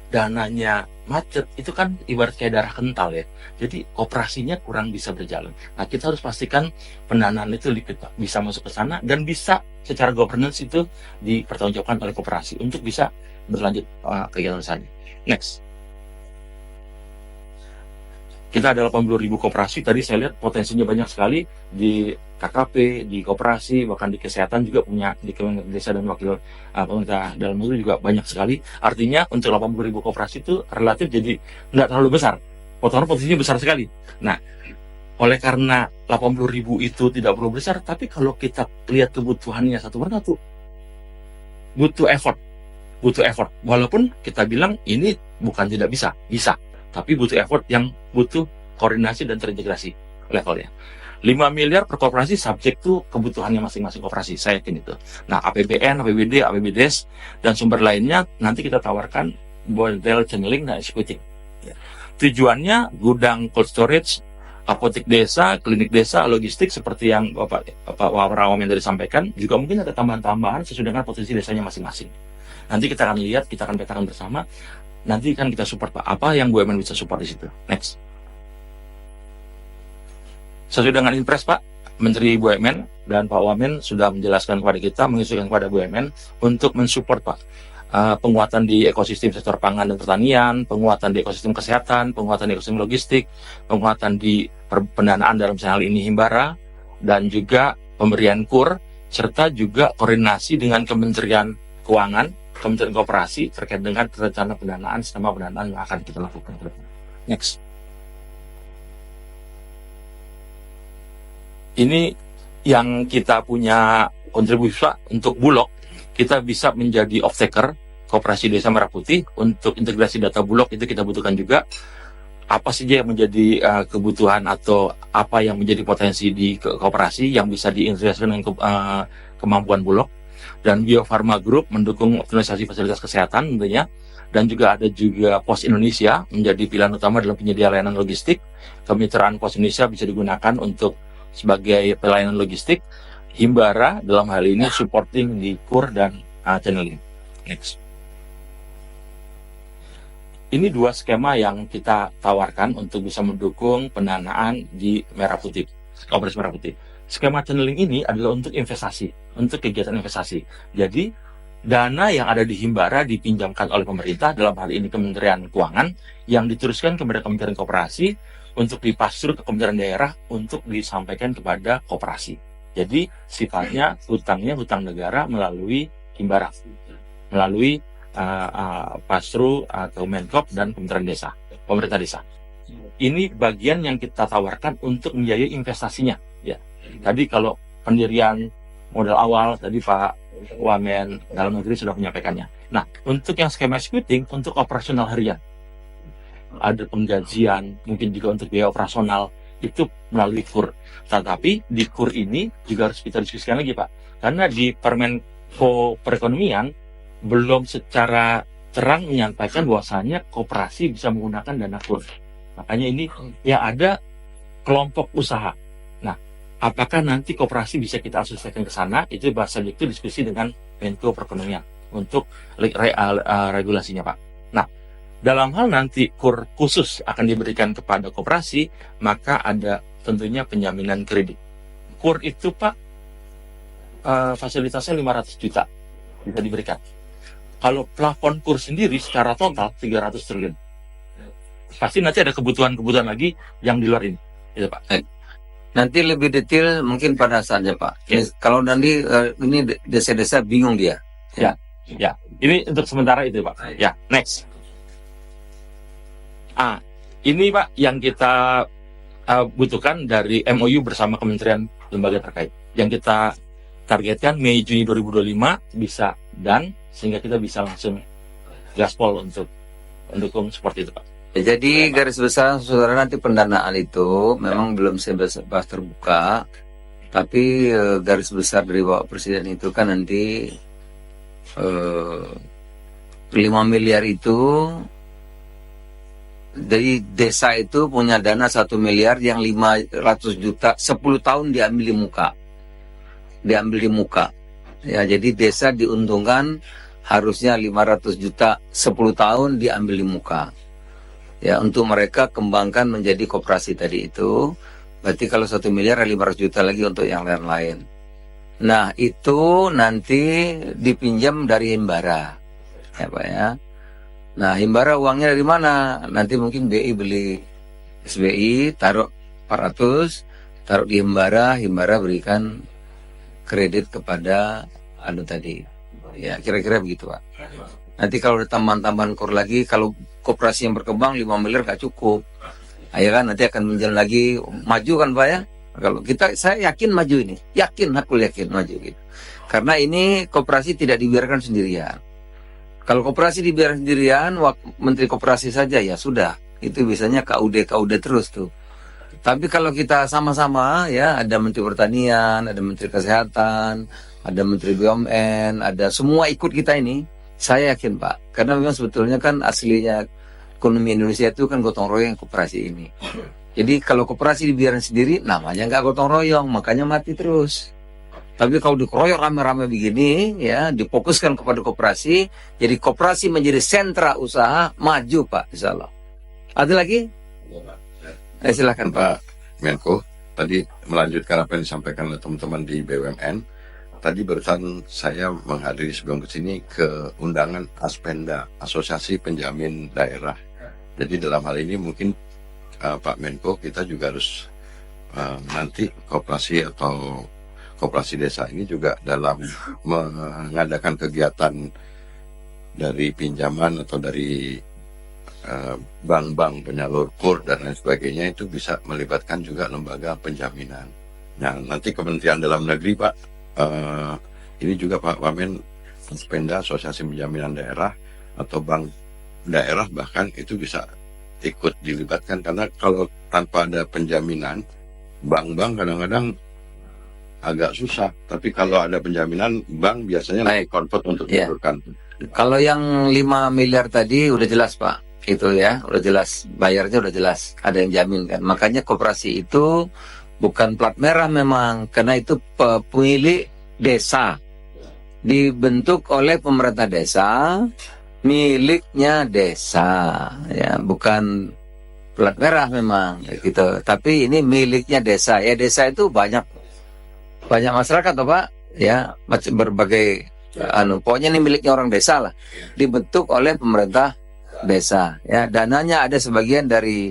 dananya macet, itu kan ibarat kayak darah kental ya. Jadi operasinya kurang bisa berjalan. Nah, kita harus pastikan pendanaan itu liquid, Pak, bisa masuk ke sana dan bisa secara governance itu dipertanggungjawabkan oleh koperasi untuk bisa berlanjut kegiatan sana. Next. Kita ada 80.000 koperasi, tadi saya lihat potensinya banyak sekali di KKP, di koperasi, bahkan di kesehatan juga punya, di Kementerian Desa dan Wakil Pemerintah Dalam Negeri juga banyak sekali. Artinya untuk 80.000 koperasi itu relatif jadi tidak terlalu besar. Potongan potensinya besar sekali. Nah, oleh karena 80.000 itu tidak perlu besar, tapi kalau kita lihat kebutuhannya satu persatu, butuh effort. Walaupun kita bilang ini bukan tidak bisa, bisa. Tapi butuh effort yang butuh koordinasi dan terintegrasi levelnya. 5 miliar per koperasi subjek to kebutuhannya masing-masing koperasi, saya yakin itu. Nah, APBN, APBD, APBDes, dan sumber lainnya nanti kita tawarkan model channeling dan executing. Ya. Tujuannya gudang cold storage, apotek desa, klinik desa, logistik seperti yang Bapak Wawam yang tadi sampaikan, juga mungkin ada tambahan-tambahan sesuai dengan potensi desanya masing-masing. Nanti kita akan lihat, kita akan petakan bersama. Nanti kan kita support Pak, apa yang BUMN bisa support di situ. Next. Sesuai dengan impres Pak, Menteri BUMN dan Pak Wamen sudah menjelaskan kepada kita, menginstruksikan kepada BUMN untuk mensupport Pak, penguatan di ekosistem sektor pangan dan pertanian, penguatan di ekosistem kesehatan, penguatan di ekosistem logistik, penguatan di pendanaan dalam hal ini Himbara, dan juga pemberian KUR, serta juga koordinasi dengan Kementerian Keuangan, Kementerian Koperasi terkait dengan rencana pendanaan, skema pendanaan yang akan kita lakukan. Next. Ini yang kita punya kontribusi Pak, untuk Bulog, kita bisa menjadi off-taker Koperasi Desa Merah Putih. Untuk integrasi data Bulog itu kita butuhkan juga. Apa saja yang menjadi kebutuhan atau apa yang menjadi potensi di koperasi yang bisa diintegrasikan dengan kemampuan Bulog. Dan Bio Farma Group mendukung optimalisasi fasilitas kesehatan tentunya, dan juga ada juga Pos Indonesia menjadi pilihan utama dalam penyedia layanan logistik. Kemitraan Pos Indonesia bisa digunakan untuk sebagai pelayanan logistik. Himbara dalam hal ini supporting di KUR dan channeling. Next. Ini dua skema yang kita tawarkan untuk bisa mendukung pendanaan di Merah Putih, Koperasi Merah Putih. Skema channeling ini adalah untuk investasi, untuk kegiatan investasi. Jadi, dana yang ada di Himbara dipinjamkan oleh pemerintah, dalam hal ini Kementerian Keuangan, yang diteruskan kepada Kementerian Koperasi untuk dipasur ke Kementerian Daerah untuk disampaikan kepada koperasi. Jadi, sifatnya hutangnya hutang negara melalui Himbara, melalui Pasru atau Menkop dan Kementerian Desa, pemerintah desa. Ini bagian yang kita tawarkan untuk membiayai investasinya. Ya. Tadi kalau pendirian modal awal, tadi Pak Wamen Dalam Negeri sudah menyampaikannya. Nah, untuk yang skema executing, untuk operasional harian, ada penggajian, mungkin juga untuk biaya operasional, itu melalui KUR. Tetapi di KUR ini juga harus kita diskusikan lagi Pak, karena di Permenko Perekonomian belum secara terang menyampaikan bahwasanya koperasi bisa menggunakan dana KUR. Makanya ini yang ada kelompok usaha. Nah, apakah nanti koperasi bisa kita asosiasikan ke sana? Itu bahasa itu diskusi dengan Menko Perekonomian untuk regulasinya Pak. Nah, dalam hal nanti KUR khusus akan diberikan kepada koperasi, maka ada tentunya penjaminan kredit. KUR itu Pak, fasilitasnya 500 juta bisa diberikan. kalau plafon KUR sendiri secara total 300 triliun. Pasti nanti ada kebutuhan-kebutuhan lagi yang di luar ini. Gitu, Pak. Nanti lebih detail mungkin pada saatnya Pak. Ya. Kalau nanti ini desa-desa bingung dia. Ya, ini untuk sementara itu Pak. Ya, next. Ini Pak yang kita butuhkan dari MOU bersama kementerian lembaga terkait. Yang kita targetkan Mei Juni 2025 bisa dan sehingga kita bisa langsung gaspol untuk mendukung seperti itu Pak. Ya, jadi garis besar saudara nanti pendanaan itu memang belum sebebas terbuka, tapi garis besar dari Bapak Presiden itu kan nanti 5 miliar itu dari desa itu punya dana 1 miliar yang 500 juta 10 tahun diambil di muka. Ya, jadi desa diuntungkan harusnya 500 juta 10 tahun diambil di muka. Ya, untuk mereka kembangkan menjadi koperasi tadi itu. Berarti kalau 1 miliar 500 juta lagi untuk yang lain-lain. Nah, itu nanti dipinjam dari Himbara. Ya, Pak ya. Nah, Himbara uangnya dari mana? Nanti mungkin BI beli SBI, taruh 400, taruh di Himbara, Himbara berikan kredit kepada tadi. Ya, kira-kira begitu, Pak. Nanti kalau ada tambahan-tambahan KUR lagi, kalau koperasi yang berkembang 5 miliar gak cukup. Ya kan, nanti akan menjalan lagi, maju kan Pak ya. Kalau saya yakin maju ini, aku yakin maju gitu. Karena ini koperasi tidak dibiarkan sendirian. Kalau koperasi dibiarkan sendirian, Menteri Koperasi saja ya sudah. Itu biasanya KUD terus tuh. Tapi kalau kita sama-sama ya, ada Menteri Pertanian, ada Menteri Kesehatan, ada Menteri BUMN, ada semua ikut kita ini. Saya yakin Pak, karena memang sebetulnya kan aslinya ekonomi Indonesia itu kan gotong royong koperasi ini. Jadi kalau koperasi dibiarkan sendiri, namanya nggak gotong royong, makanya mati terus. Tapi kalau dikeroyok rame-rame begini, ya difokuskan kepada koperasi, jadi koperasi menjadi sentra usaha, maju Pak, insya Allah. Ada lagi? Silakan Pak Menko. Tadi melanjutkan apa yang disampaikan oleh teman-teman di BUMN. Tadi barusan saya menghadiri sebelum kesini ke undangan Aspenda, Asosiasi Penjamin Daerah. Jadi dalam hal ini mungkin Pak Menko kita juga harus nanti koperasi atau koperasi desa ini juga dalam mengadakan kegiatan dari pinjaman atau dari bank-bank penyalur KUR dan lain sebagainya itu bisa melibatkan juga lembaga penjaminan. Nah nanti Kementerian Dalam Negeri Pak, ini juga Pak Wamen, Aspenda, Asosiasi Penjaminan Daerah atau bank daerah bahkan itu bisa ikut dilibatkan, karena kalau tanpa ada penjaminan bank-bank kadang-kadang agak susah, tapi kalau ada penjaminan bank biasanya lebih comfort untuk menurunkan. Kalau yang 5 miliar tadi udah jelas Pak, itu ya udah jelas, bayarnya udah jelas, ada yang jamin kan. Makanya koperasi itu bukan plat merah memang, karena itu pemilik desa, dibentuk oleh pemerintah desa, miliknya desa, ya bukan plat merah memang gitu. Tapi ini miliknya desa. Ya desa itu banyak masyarakat toh Pak, ya berbagai pokoknya ini miliknya orang desa lah, dibentuk oleh pemerintah desa. Ya dananya ada sebagian dari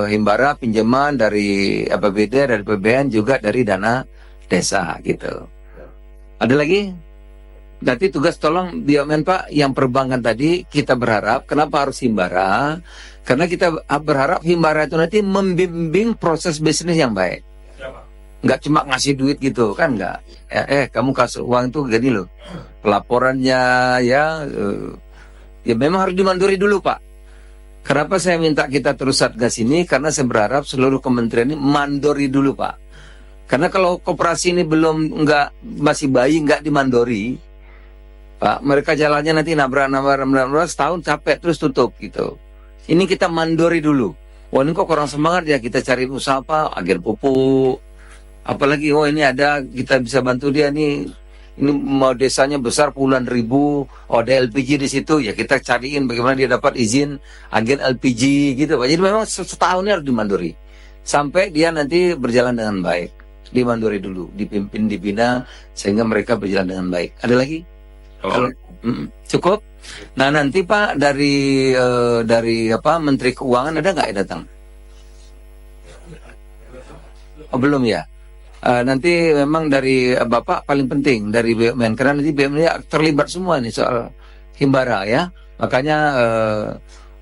Himbara, pinjaman dari APBD, dari PBN, juga dari dana desa gitu. Ada lagi? Nanti tugas tolong BUMN Pak, yang perbankan tadi kita berharap, kenapa harus Himbara? Karena kita berharap Himbara itu nanti membimbing proses bisnis yang baik. Nggak cuma ngasih duit gitu, kan nggak. Kamu kasih uang itu gini loh. Pelaporannya ya memang harus dimanduri dulu Pak. Kenapa saya minta kita terus Satgas ini? Karena saya berharap seluruh kementerian ini mandori dulu Pak. Karena kalau koperasi ini masih bayi, nggak dimandori, Pak, mereka jalannya nanti nabrak setahun capek terus tutup gitu. Ini kita mandori dulu. Wah ini kok kurang semangat ya, kita cari usaha apa, agen pupuk. Apalagi ini ada, kita bisa bantu dia nih. Ini mau desanya besar puluhan ribu, ada LPG di situ, ya kita cariin bagaimana dia dapat izin agen LPG gitu Pak. Jadi memang setahunnya harus dimandori sampai dia nanti berjalan dengan baik. Dimandori dulu, dipimpin, dibina sehingga mereka berjalan dengan baik. Ada lagi? Cukup. Nah nanti Pak dari Menteri Keuangan ada nggak yang datang? Oh, belum ya. Nanti memang dari Bapak paling penting dari BUMN karena nanti BUMN terlibat semua nih soal Himbara ya. Makanya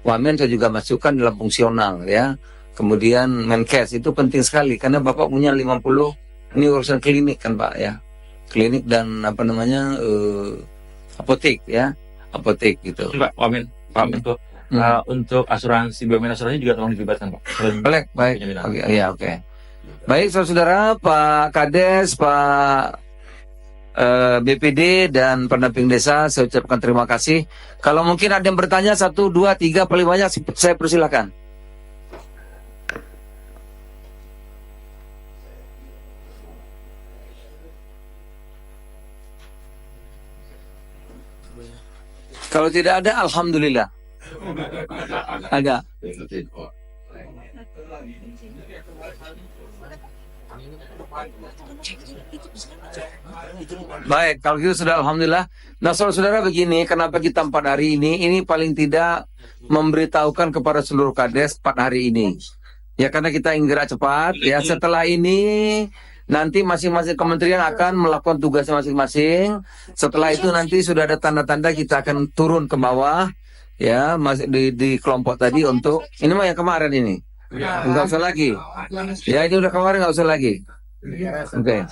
Wamen saya juga masukkan dalam fungsional ya. Kemudian Menkes itu penting sekali karena Bapak punya 50 ini urusan klinik kan Pak ya. Klinik dan apotek ya. Apotek gitu. Pak Wamen, Pak Menko. Untuk asuransi BUMN asuransi juga tolong dilibatkan Pak. Baik. Oke. Baik, saudara, Pak Kades, Pak BPD dan pendamping desa, saya ucapkan terima kasih. Kalau mungkin ada yang bertanya 1, 2, 3, paling banyak saya persilakan. Kalau tidak ada, alhamdulillah. Ada. Baik, kalau gitu sudah alhamdulillah. Nah, saudara-saudara begini, kenapa kita 4 hari ini paling tidak memberitahukan kepada seluruh kades 4 hari ini. Ya karena kita ingin gerak cepat. Ya setelah ini nanti masing-masing kementerian akan melakukan tugasnya masing-masing. Setelah itu nanti sudah ada tanda-tanda kita akan turun ke bawah. Ya masih di kelompok tadi untuk ini mah yang kemarin ini. Enggak usah lagi. Ya ini udah kemarin enggak usah lagi. Oke.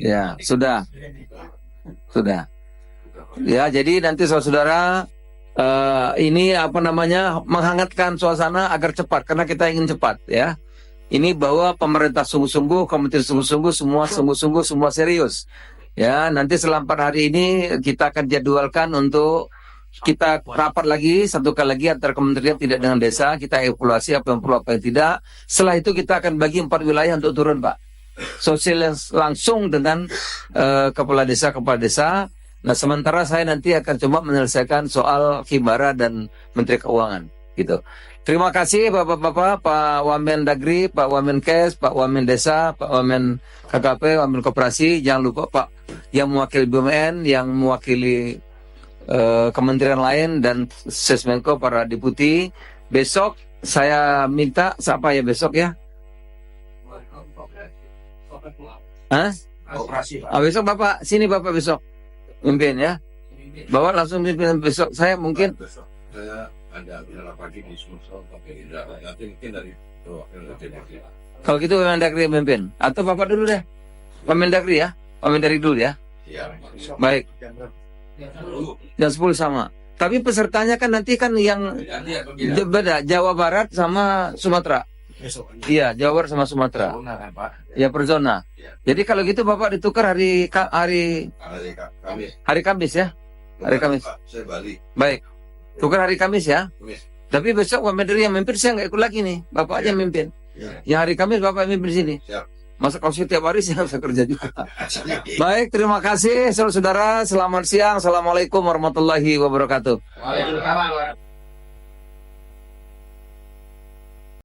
Ya, sudah. Ya, jadi nanti saudara ini menghangatkan suasana agar cepat karena kita ingin cepat ya. Ini bahwa pemerintah sungguh-sungguh, kementerian sungguh-sungguh, semua serius. Ya, nanti selama 4 hari ini kita akan jadwalkan untuk kita rapat lagi 1 kali lagi antar kementerian tidak dengan desa, kita evaluasi apa yang perlu apa yang tidak. Setelah itu kita akan bagi 4 wilayah untuk turun Pak. Sosial langsung dengan kepala desa. Nah sementara saya nanti akan coba menyelesaikan soal Himbara dan Menteri Keuangan gitu. Terima kasih Bapak-bapak, Pak Wamen Dagri, Pak Wamen Kes, Pak Wamen Desa, Pak Wamen KKP, Wamen Koperasi. Jangan lupa Pak yang mewakili BUMN, yang mewakili kementerian lain dan Sesmenko, para deputi. Besok saya minta siapa ya besok ya? Besok Bapak sini Bapak besok mimpin ya. Bapak langsung mimpin besok. Saya mungkin saya ada pagi di Sumsel tapi nanti mungkin dari kalau gitu Mendagri mimpin atau Bapak dulu deh. Mendagri ya. Mendagri dulu ya. Baik. Jam 10 sama. Tapi pesertanya kan nanti kan yang beda Jawa Barat sama Sumatera. Iya, Jawa Barat sama Sumatera. Ya per zona. Jadi kalau gitu Bapak ditukar hari Kamis ya. Hari Kamis. Saya Bali. Baik. Tukar hari Kamis ya. Tapi besok Wamendri yang mimpin saya nggak ikut lagi nih. Bapak aja mimpin. Yang hari Kamis Bapak mimpin sini. Masa kalau tiap hari saya bisa kerja juga. Baik, terima kasih saudara-saudara. Selamat siang. Assalamualaikum warahmatullahi wabarakatuh. Waalaikumsalam.